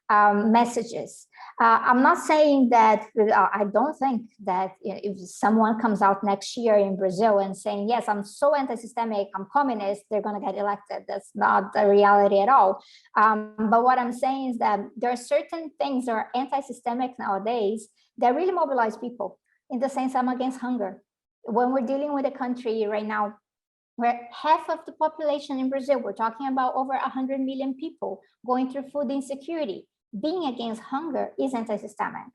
messages. I'm not saying that, I don't think that if someone comes out next year in Brazil and saying, yes, I'm so anti-systemic, I'm communist, they're going to get elected. That's not the reality at all. But what I'm saying is that there are certain things that are anti-systemic nowadays that really mobilize people. In the sense, I'm against hunger. When we're dealing with a country right now where half of the population in Brazil, we're talking about over 100 million people going through food insecurity, being against hunger is anti-systemic.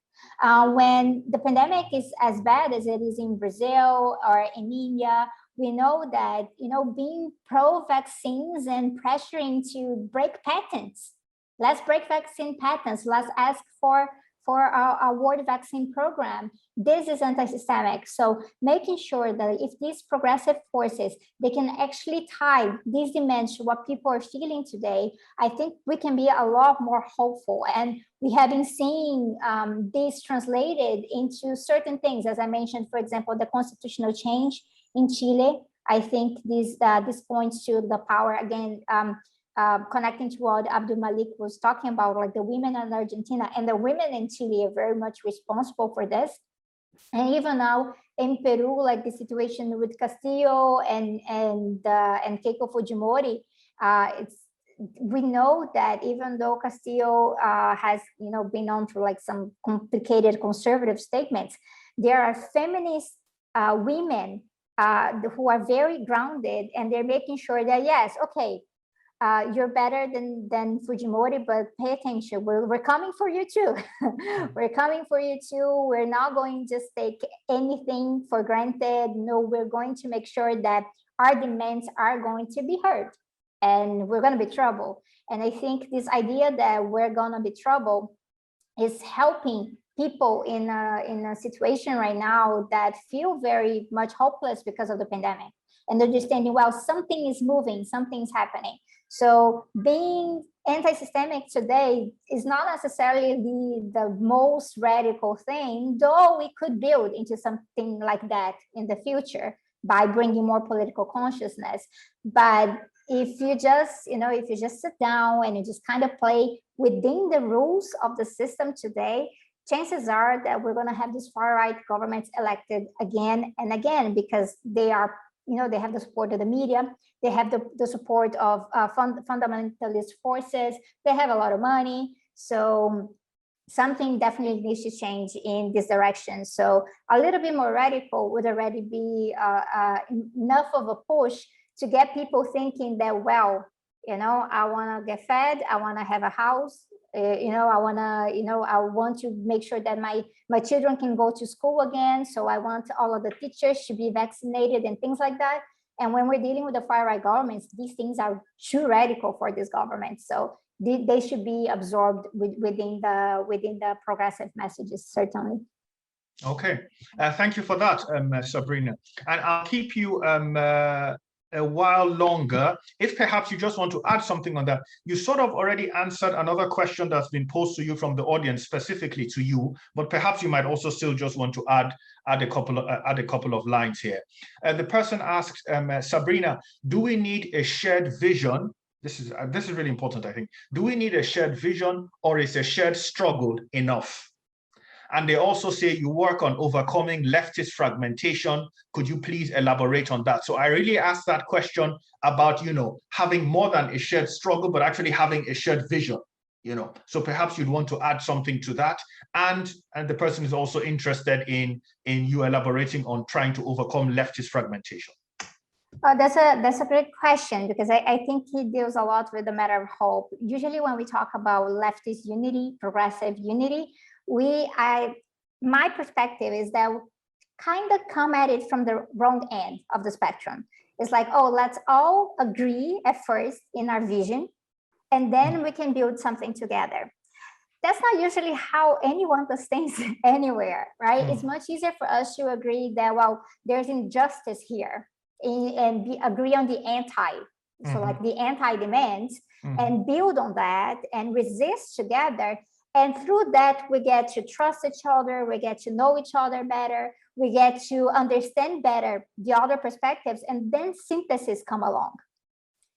When the pandemic is as bad as it is in Brazil or in India, we know that, being pro-vaccines and pressuring to break patents. Let's break vaccine patents. Let's ask for a world vaccine program. This is anti-systemic. So making sure that if these progressive forces, they can actually tie these demands to what people are feeling today, I think we can be a lot more hopeful. And we have been seeing this translated into certain things. As I mentioned, for example, the constitutional change in Chile. I think this points to the power, again, connecting to what Abdul Malik was talking about, like the women in Argentina and the women in Chile are very much responsible for this. And even now in Peru, like the situation with Castillo and Keiko Fujimori, we know that even though Castillo has been known for like some complicated conservative statements, there are feminist women who are very grounded, and they're making sure that, yes, okay, you're better than Fujimori, but pay attention. We're coming for you too. We're coming for you too. We're not going to just take anything for granted. No, we're going to make sure that our demands are going to be heard, and we're going to be trouble. And I think this idea that we're going to be trouble is helping people in a situation right now that feel very much hopeless because of the pandemic, and understanding, well, something is moving, something's happening. So being anti-systemic today is not necessarily the most radical thing, though we could build into something like that in the future by bringing more political consciousness. But if you just, if you just sit down and you just kind of play within the rules of the system today, chances are that we're going to have these far-right governments elected again and again, because they are, they have the support of the media, they have the support of fundamentalist forces, they have a lot of money. So something definitely needs to change in this direction. So a little bit more radical would already be enough of a push to get people thinking that, well, I want to get fed, I want to have a house, I want to make sure that my children can go to school again. So I want all of the teachers to be vaccinated and things like that. And when we're dealing with the far-right governments, these things are too radical for this government. So they should be absorbed within the progressive messages, certainly.
Okay, thank you for that, Sabrina. And I'll keep you a while longer. If perhaps you just want to add something on that. You sort of already answered another question that's been posed to you from the audience, specifically to you, but perhaps you might also still just want to add a couple of lines here. The person asked, Sabrina, do we need a shared vision? This is really important, I think. Do we need a shared vision, or is a shared struggle enough? And they also say you work on overcoming leftist fragmentation. Could you please elaborate on that? So I really asked that question about, having more than a shared struggle, but actually having a shared vision, So perhaps you'd want to add something to that. And the person is also interested in you elaborating on trying to overcome leftist fragmentation.
That's a great question, because I think it deals a lot with the matter of hope. Usually when we talk about leftist unity, progressive unity, my perspective is that we kind of come at it from the wrong end of the spectrum. It's like, oh, let's all agree at first in our vision, and then we can build something together. That's not usually how anyone does things anywhere, right? It's much easier for us to agree that, well, there's injustice here, and agree on the anti, so like the anti-demands, and build on that and resist together. And through that, we get to trust each other, we get to know each other better, we get to understand better the other perspectives, and then synthesis come along.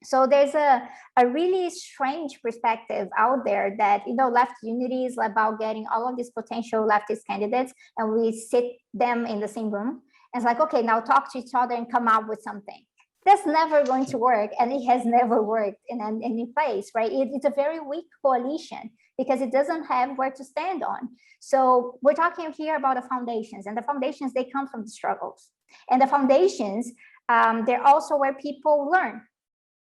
So there's a really strange perspective out there that, left unity is about getting all of these potential leftist candidates and we sit them in the same room. And it's like, okay, now talk to each other and come up with something. That's never going to work, and it has never worked in any place, right? It's a very weak coalition because it doesn't have where to stand on. So we're talking here about the foundations, and the foundations, they come from the struggles. And the foundations, they're also where people learn.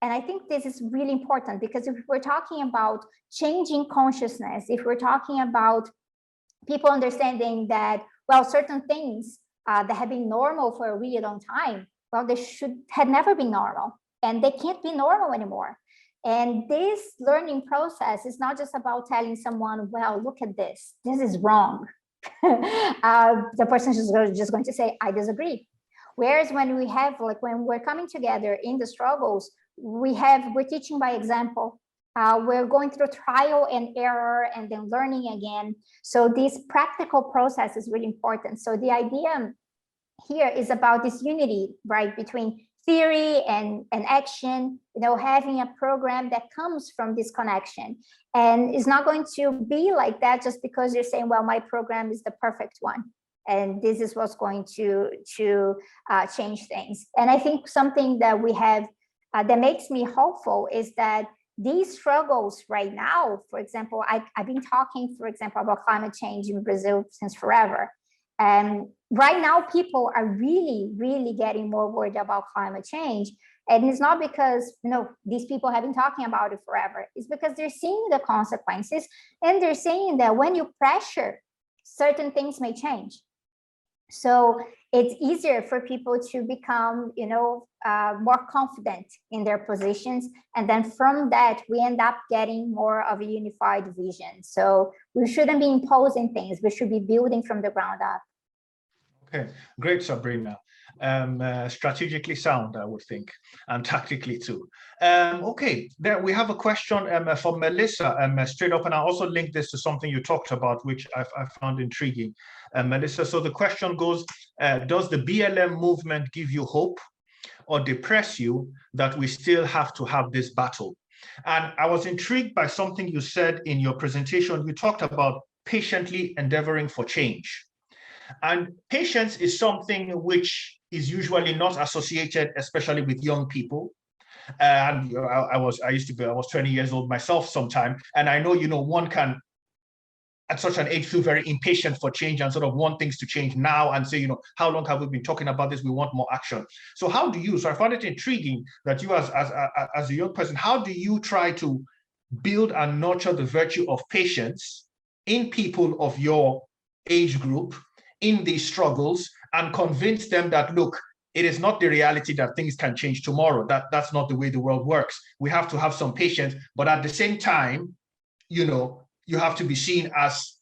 And I think this is really important, because if we're talking about changing consciousness, if we're talking about people understanding that, well, certain things that have been normal for a really long time, well, they had never been normal, and they can't be normal anymore. And this learning process is not just about telling someone, well, look at this is wrong. The person is just going to say, I disagree. Whereas when when we're coming together in the struggles, we're teaching by example. We're going through trial and error and then learning again. So this practical process is really important. So the idea here is about this unity, right, between theory and action, having a program that comes from this connection. And it's not going to be like that just because you're saying, well, my program is the perfect one, and this is what's going to change things. And I think something that we have that makes me hopeful is that these struggles right now, for example, I've been talking, for example, about climate change in Brazil since forever. And right now, people are really, really getting more worried about climate change. And it's not because, these people have been talking about it forever. It's because they're seeing the consequences, and they're saying that when you pressure, certain things may change. So it's easier for people to become, more confident in their positions. And then from that, we end up getting more of a unified vision. So we shouldn't be imposing things. We should be building from the ground up.
Okay, great, Sabrina. Strategically sound, I would think, and tactically too. Okay, there we have a question from Melissa, straight up, and I also linked this to something you talked about, which I found intriguing. Melissa, so the question goes, does the BLM movement give you hope or depress you that we still have to have this battle? And I was intrigued by something you said in your presentation. You talked about patiently endeavoring for change. And patience is something which is usually not associated, especially with young people. And I was 20 years old myself sometime. And I know, one can at such an age feel very impatient for change and sort of want things to change now and say, how long have we been talking about this? We want more action. So how do you, so I found it intriguing that you as a young person, how do you try to build and nurture the virtue of patience in people of your age group in these struggles, and convince them that, look, it is not the reality that things can change tomorrow. That's not the way the world works. We have to have some patience, but at the same time, you have to be seen as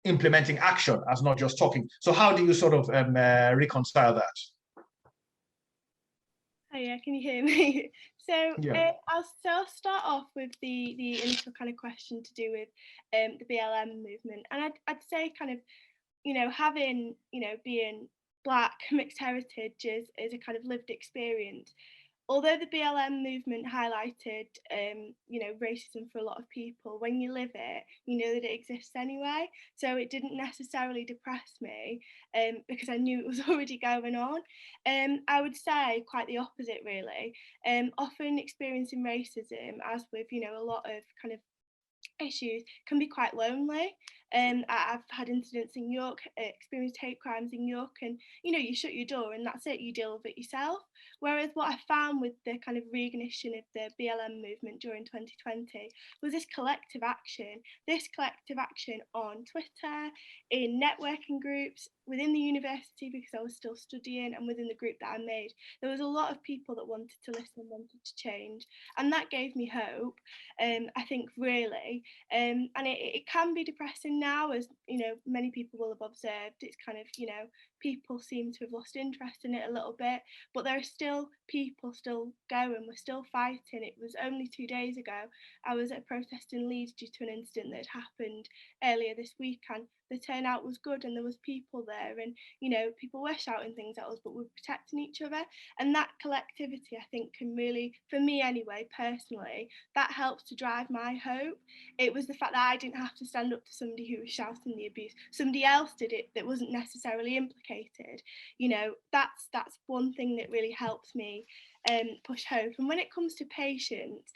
implementing action, as not just talking. So how do you sort of reconcile that?
Oh yeah, can you hear me? So
yeah.
I'll start off with the initial kind of question to do with the BLM movement, and I'd say kind of, having, being Black, mixed heritage is a kind of lived experience. although the BLM movement highlighted, racism for a lot of people, when you live it, you know that it exists anyway. So it didn't necessarily depress me because I knew it was already going on. I would say quite the opposite, really. Often experiencing racism, as with, a lot of kind of issues, can be quite lonely. I've had incidents in York, experienced hate crimes in York, and you shut your door and that's it, you deal with it yourself. Whereas what I found with the kind of reignition of the BLM movement during 2020 was this collective action on Twitter, in networking groups, within the university because I was still studying, and within the group that I made. There was a lot of people that wanted to listen, wanted to change, and that gave me hope. I think really, and it can be depressing now, as many people will have observed. It's kind of people seem to have lost interest in it a little bit, but there are still people still going. We're still fighting. It was only 2 days ago I was at a protest in Leeds due to an incident that had happened earlier this week, and the turnout was good and there was people there, and people were shouting things at us, but we were protecting each other. And that collectivity, I think, can really, for me anyway, personally, that helps to drive my hope. It was the fact that I didn't have to stand up to somebody who was shouting the abuse. Somebody else did it that wasn't necessarily implicated. That's one thing that really helps me push hope. And when it comes to patience,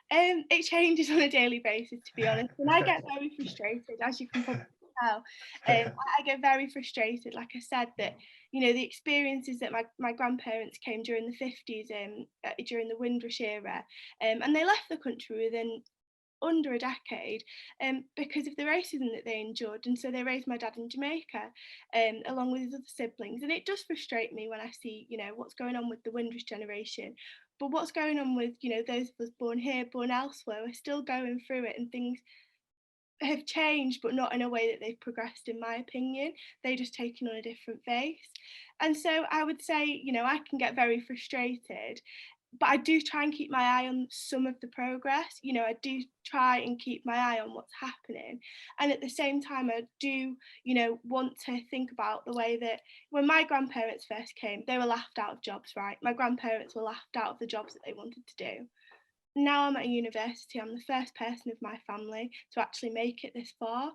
it changes on a daily basis, to be honest. And I get very frustrated, as you can probably tell. I get very frustrated, like I said, that the experiences that my grandparents came during the 50s, during the Windrush era, and they left the country within under a decade because of the racism that they endured. And so they raised my dad in Jamaica along with his other siblings. And it does frustrate me when I see what's going on with the Windrush generation. But what's going on with those of us born here, born elsewhere, we're still going through it, and things have changed, but not in a way that they've progressed, in my opinion. They're just taking on a different face. And so I would say, I can get very frustrated, but I do try and keep my eye on some of the progress. I do try and keep my eye on what's happening. And at the same time, I do, want to think about the way that when my grandparents first came, they were laughed out of jobs, right? My grandparents were laughed out of the jobs that they wanted to do. Now I'm at a university, I'm the first person of my family to actually make it this far.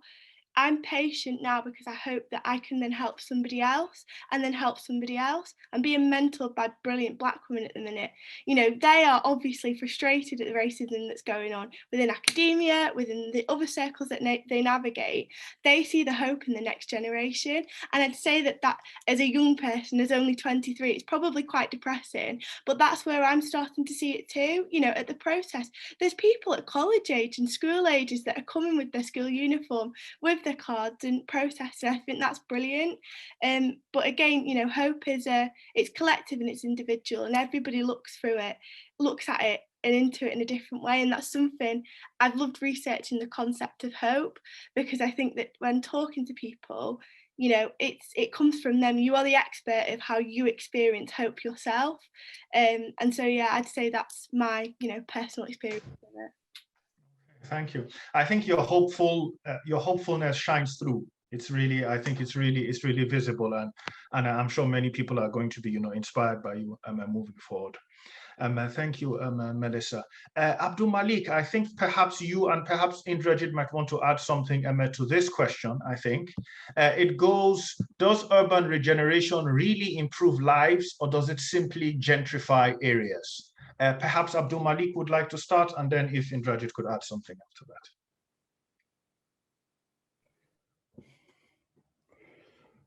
I'm patient now because I hope that I can then help somebody else, and then help somebody else. I'm being mentored by brilliant Black women at the minute. They are obviously frustrated at the racism that's going on within academia, within the other circles that they navigate. They see the hope in the next generation. And I'd say that as a young person, as only 23, it's probably quite depressing, but that's where I'm starting to see it too. At the protest, there's people at college age and school ages that are coming with their school uniform, with their cards, and protesting. I think that's brilliant. But again, hope is it's collective and it's individual, and everybody looks at it and into it in a different way. And that's something I've loved researching, the concept of hope, because I think that when talking to people, it comes from them. You are the expert of how you experience hope yourself. And so yeah, I'd say that's my personal experience with it.
Thank you. I think your hopefulness shines through. I think it's really visible, and I'm sure many people are going to be inspired by you moving forward. Thank you, Melissa. Abdul Malik, I think perhaps you and perhaps Indrajit might want to add something to this question. I think it goes: does urban regeneration really improve lives, or does it simply gentrify areas? Perhaps Abdul Malik would like to start, and then if Indrajit could add something after that.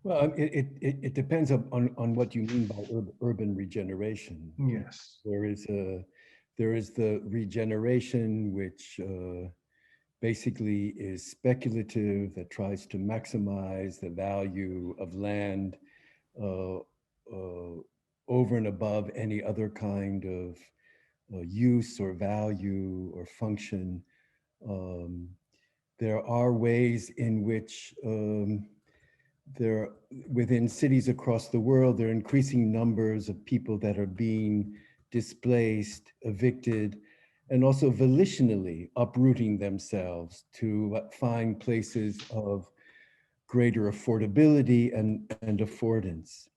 Well, it depends on what you mean by urban regeneration.
Yes.
There is the regeneration which basically is speculative, that tries to maximize the value of land over and above any other kind of use or value or function. There are ways in which within cities across the world, there are increasing numbers of people that are being displaced, evicted, and also volitionally uprooting themselves to find places of greater affordability and affordance.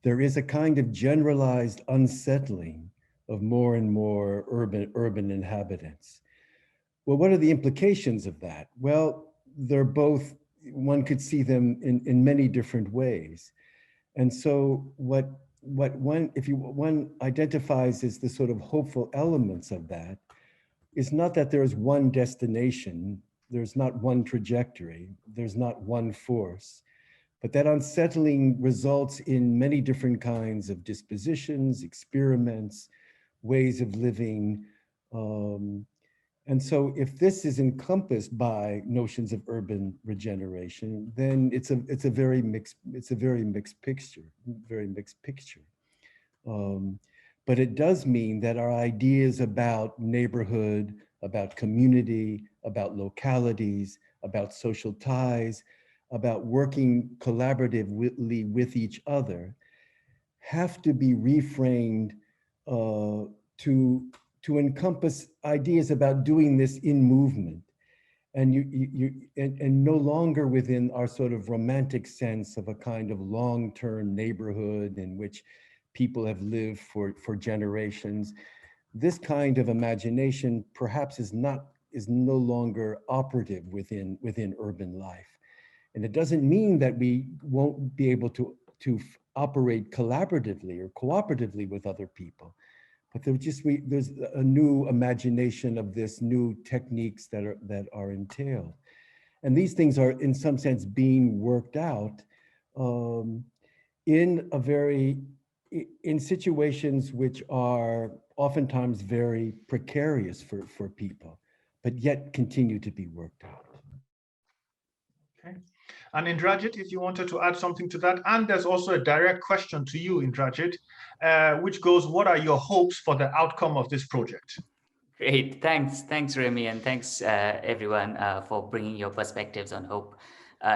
there is a kind of generalized unsettling of more and more urban inhabitants. Well, what are the implications of that? Well, they're both, one could see them in many different ways. And so what one identifies as the sort of hopeful elements of that is not that there's one destination, there's not one trajectory, there's not one force, but that unsettling results in many different kinds of dispositions, experiments, ways of living. And so if this is encompassed by notions of urban regeneration, then it's a very mixed picture. But it does mean that our ideas about neighborhood, about community, about localities, about social ties, about working collaboratively with each other have to be reframed to encompass ideas about doing this in movement, and and no longer within our sort of romantic sense of a kind of long-term neighborhood in which people have lived for generations. This kind of imagination perhaps is no longer operative within urban life. And it doesn't mean that we won't be able to operate collaboratively or cooperatively with other people, but there's a new imagination of this, new techniques that are entailed. And these things are in some sense being worked out in situations which are oftentimes very precarious for people, but yet continue to be worked out.
Okay. And Indrajit, if you wanted to add something to that, and there's also a direct question to you, Indrajit, which goes, what are your hopes for the outcome of this project?
Great, thanks, Remy, and thanks everyone for bringing your perspectives on hope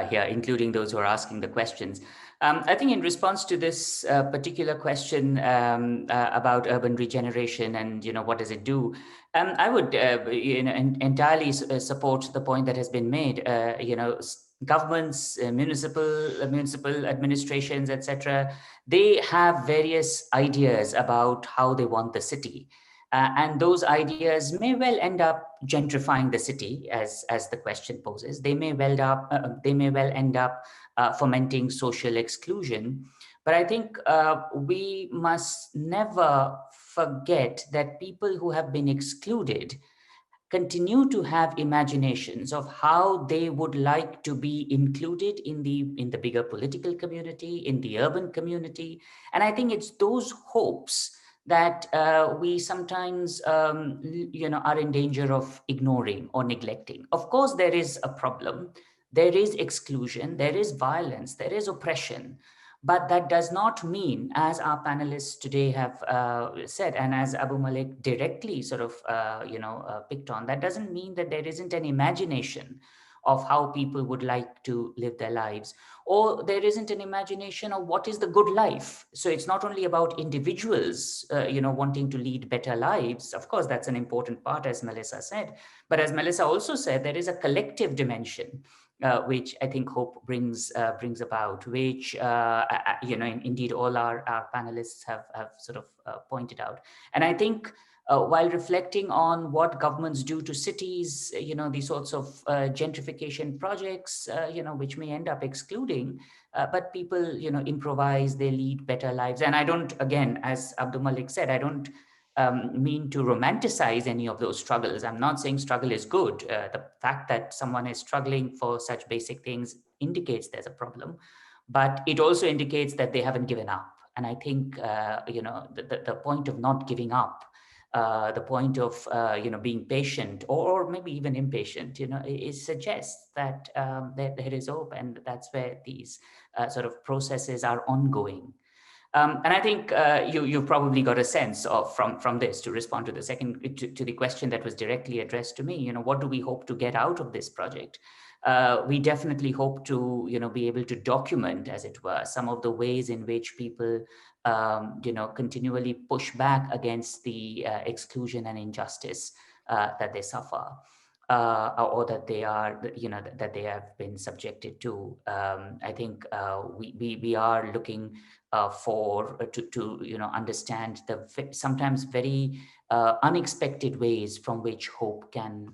here, including those who are asking the questions. I think in response to this particular question about urban regeneration and what does it do, I would entirely support the point that has been made. Governments, municipal administrations, etc., they have various ideas about how they want the city. And those ideas may well end up gentrifying the city, as the question poses. They may well end up fomenting social exclusion. But I think we must never forget that people who have been excluded continue to have imaginations of how they would like to be included in the bigger political community, in the urban community. And I think it's those hopes that we sometimes are in danger of ignoring or neglecting. Of course, there is a problem. There is exclusion, there is violence, there is oppression. But that does not mean, as our panelists today have said, and as Abu Malik directly sort of picked on, that doesn't mean that there isn't an imagination of how people would like to live their lives, or there isn't an imagination of what is the good life. So it's not only about individuals, wanting to lead better lives. Of course, that's an important part, as Melissa said. But as Melissa also said, there is a collective dimension, which I think hope brings about, which indeed all our panelists have sort of pointed out. And I think while reflecting on what governments do to cities, these sorts of gentrification projects, which may end up excluding, but people, improvise, they lead better lives. And I don't, again, as Abdul Malik said, I don't mean to romanticize any of those struggles. I'm not saying struggle is good. The fact that someone is struggling for such basic things indicates there's a problem, but it also indicates that they haven't given up. And I think, the point of not giving up, the point of, being patient or maybe even impatient, it suggests that there is hope, and that's where these sort of processes are ongoing. And I think you've probably got a sense of from this, to respond to the to the question that was directly addressed to me. What do we hope to get out of this project? We definitely hope to be able to document, as it were, some of the ways in which people continually push back against the exclusion and injustice that they suffer. or that they are, that they have been subjected to. I think we are looking to understand the sometimes very unexpected ways from which hope can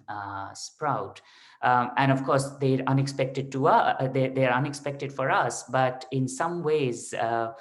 sprout. And of course, they're unexpected to us. They're unexpected for us, but in some ways, they're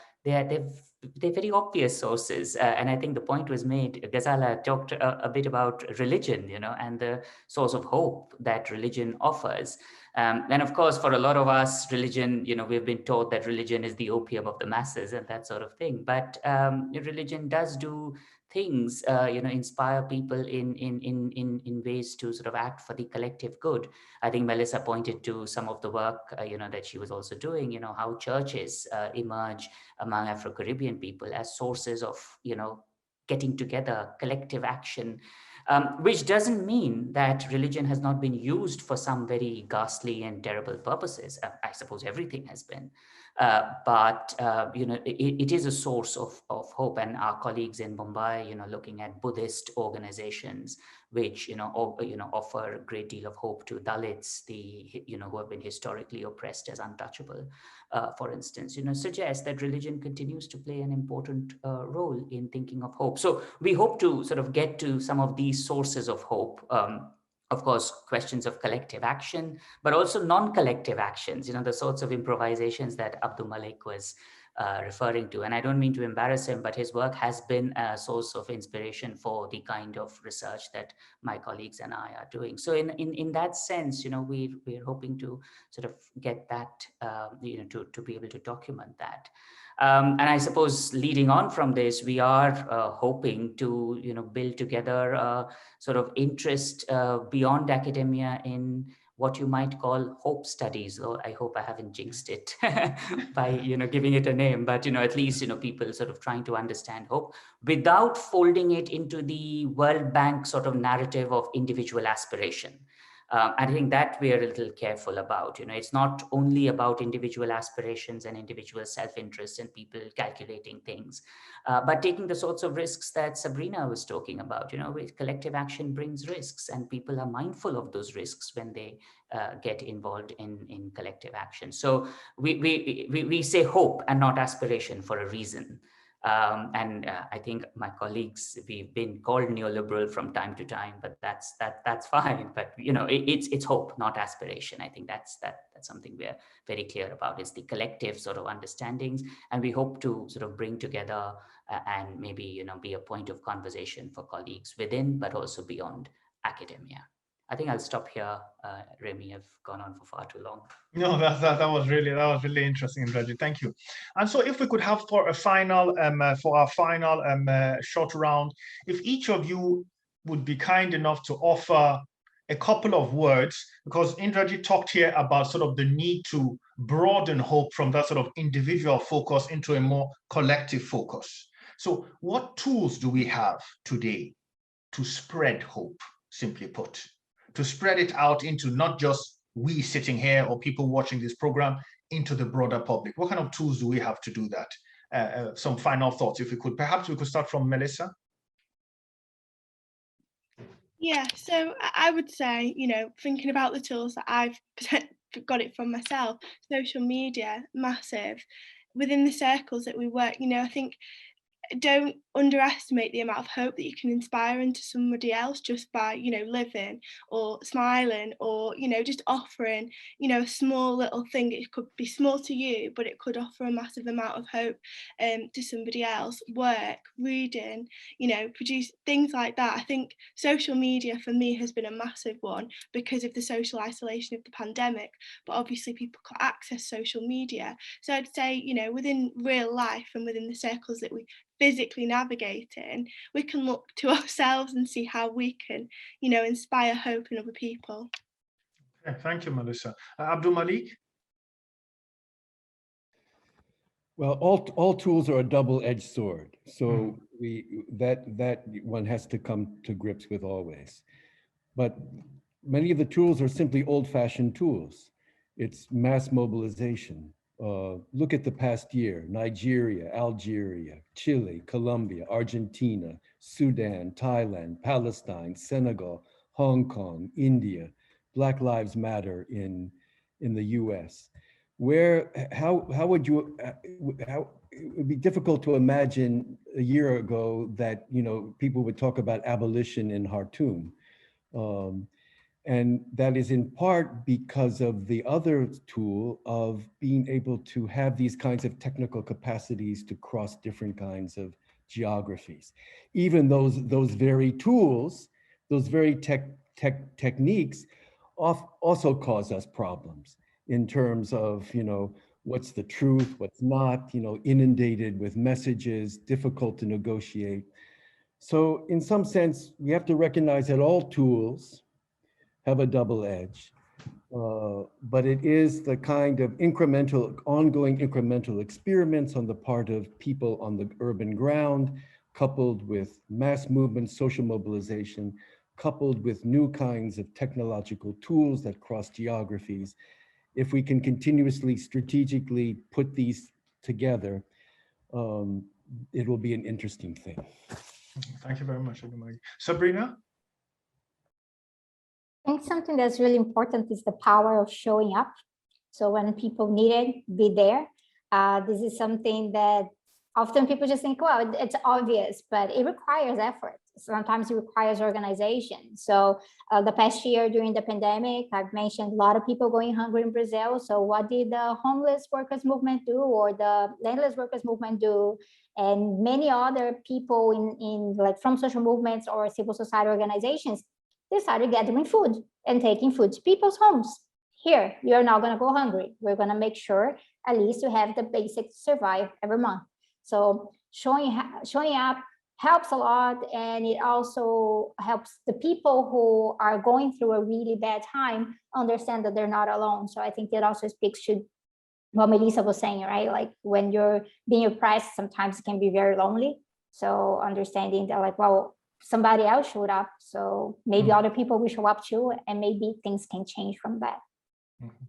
very obvious sources. And I think the point was made. Ghazala talked a bit about religion, and the source of hope that religion offers. And of course, for a lot of us, religion, we've been taught that religion is the opium of the masses and that sort of thing. But religion does do things, inspire people in ways to sort of act for the collective good. I think Melissa pointed to some of the work, that she was also doing, how churches emerge among Afro-Caribbean people as sources of, getting together, collective action, which doesn't mean that religion has not been used for some very ghastly and terrible purposes. I suppose everything has been. But it is a source of hope. And our colleagues in Mumbai, looking at Buddhist organizations, which offer a great deal of hope to Dalits, who have been historically oppressed as untouchable, for instance, suggest that religion continues to play an important role in thinking of hope. So we hope to sort of get to some of these sources of hope. Of course, questions of collective action, but also non-collective actions, the sorts of improvisations that Abdul Malik was referring to. And I don't mean to embarrass him, but his work has been a source of inspiration for the kind of research that my colleagues and I are doing. So in that sense, we're hoping to sort of get that, to be able to document that. And I suppose leading on from this, we are hoping to, build together a sort of interest beyond academia in what you might call hope studies. Or I hope I haven't jinxed it by, giving it a name, but, at least, people sort of trying to understand hope without folding it into the World Bank sort of narrative of individual aspiration. I think that we are a little careful about. It's not only about individual aspirations and individual self-interest and people calculating things, but taking the sorts of risks that Sabrina was talking about. Collective action brings risks, and people are mindful of those risks when they get involved in collective action. So we say hope and not aspiration for a reason. And I think my colleagues, we've been called neoliberal from time to time, but that's fine. But it's hope, not aspiration. I think that's something we're very clear about. It's the collective sort of understandings, and we hope to sort of bring together and maybe be a point of conversation for colleagues within, but also beyond academia. I think I'll stop here. Remy, I've gone on for far too long.
No, that was really interesting, Reggie. Thank you. And so, if we could have for our final short round, if each of you would be kind enough to offer a couple of words, because Indrajit talked here about sort of the need to broaden hope from that sort of individual focus into a more collective focus. So, what tools do we have today to spread hope, simply put? To spread it out into not just we sitting here or people watching this program, into the broader public? What kind of tools do we have to do that? Some final thoughts, if we could. Perhaps we could start from Melissa.
Yeah, so I would say, thinking about the tools that I've got it from myself, social media, massive. Within the circles that we work, I think don't underestimate the amount of hope that you can inspire into somebody else just by living or smiling or just offering a small little thing. It could be small to you, but it could offer a massive amount of hope to somebody else. Work, reading, produce things like that. I think social media for me has been a massive one because of the social isolation of the pandemic, but obviously people can't access social media. So I'd say within real life and within the circles that we physically navigating, we can look to ourselves and see how we can, inspire hope in other people.
Okay, thank you, Melissa. Abdul Malik?
Well, all tools are a double-edged sword. So that one has to come to grips with always. But many of the tools are simply old-fashioned tools. It's mass mobilization. Look at the past year: Nigeria, Algeria, Chile, Colombia, Argentina, Sudan, Thailand, Palestine, Senegal, Hong Kong, India, Black Lives Matter in the US, how would you, how, it would be difficult to imagine a year ago that, you know, people would talk about abolition in Khartoum. And that is in part because of the other tool of being able to have these kinds of technical capacities to cross different kinds of geographies. Even those very tools, those very techniques also cause us problems in terms of, you know, what's the truth, what's not, you know, inundated with messages, difficult to negotiate. So in some sense, we have to recognize that all tools have a double edge, but it is the kind of ongoing incremental experiments on the part of people on the urban ground, coupled with mass movement, social mobilization, coupled with new kinds of technological tools that cross geographies. If we can continuously, strategically put these together, it will be an interesting thing.
Thank you very much, Ogunmayi. Sabrina?
I think something that's really important is the power of showing up. So when people need it, be there. This is something that often people just think, well, it's obvious, but it requires effort. Sometimes it requires organization. So the past year during the pandemic, I've mentioned a lot of people going hungry in Brazil. So what did the homeless workers movement do, or the landless workers movement do? And many other people in like from social movements or civil society organizations, they started gathering food and taking food to people's homes. Here, you're not going to go hungry. We're going to make sure at least you have the basics to survive every month. So showing up helps a lot, and it also helps the people who are going through a really bad time understand that they're not alone. So I think it also speaks to what Melissa was saying, right? Like when you're being oppressed, sometimes it can be very lonely. So understanding that, like, well, somebody else showed up, so maybe other people will show up too, and maybe things can change from that.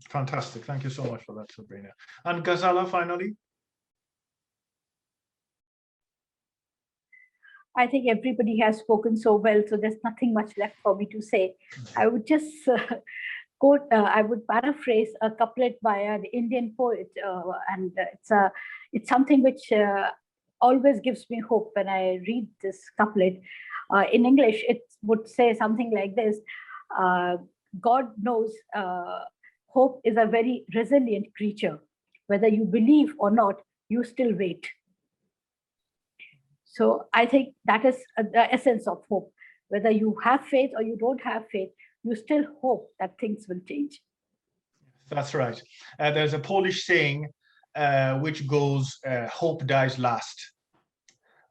Fantastic. Thank you so much for that, Sabrina. And Ghazala, finally.
I think everybody has spoken so well, so there's nothing much left for me to say. I would just quote, I would paraphrase a couplet by an Indian poet, and it's something which always gives me hope when I read this couplet. In English, it would say something like this: God knows hope is a very resilient creature. Whether you believe or not, you still wait. So I think that is the essence of hope. Whether you have faith or you don't have faith, you still hope that things will change.
That's right. There's a Polish saying which goes, hope dies last.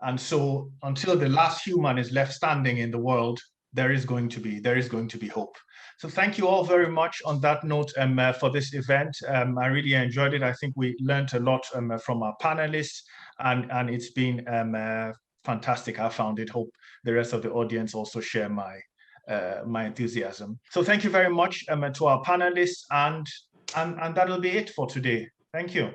And so until the last human is left standing in the world, there is going to be hope. So thank you all very much on that note for this event. I really enjoyed it. I think we learned a lot from our panelists, and it's been fantastic. I found it. Hope the rest of the audience also share my enthusiasm. So thank you very much to our panelists, and that'll be it for today. Thank you.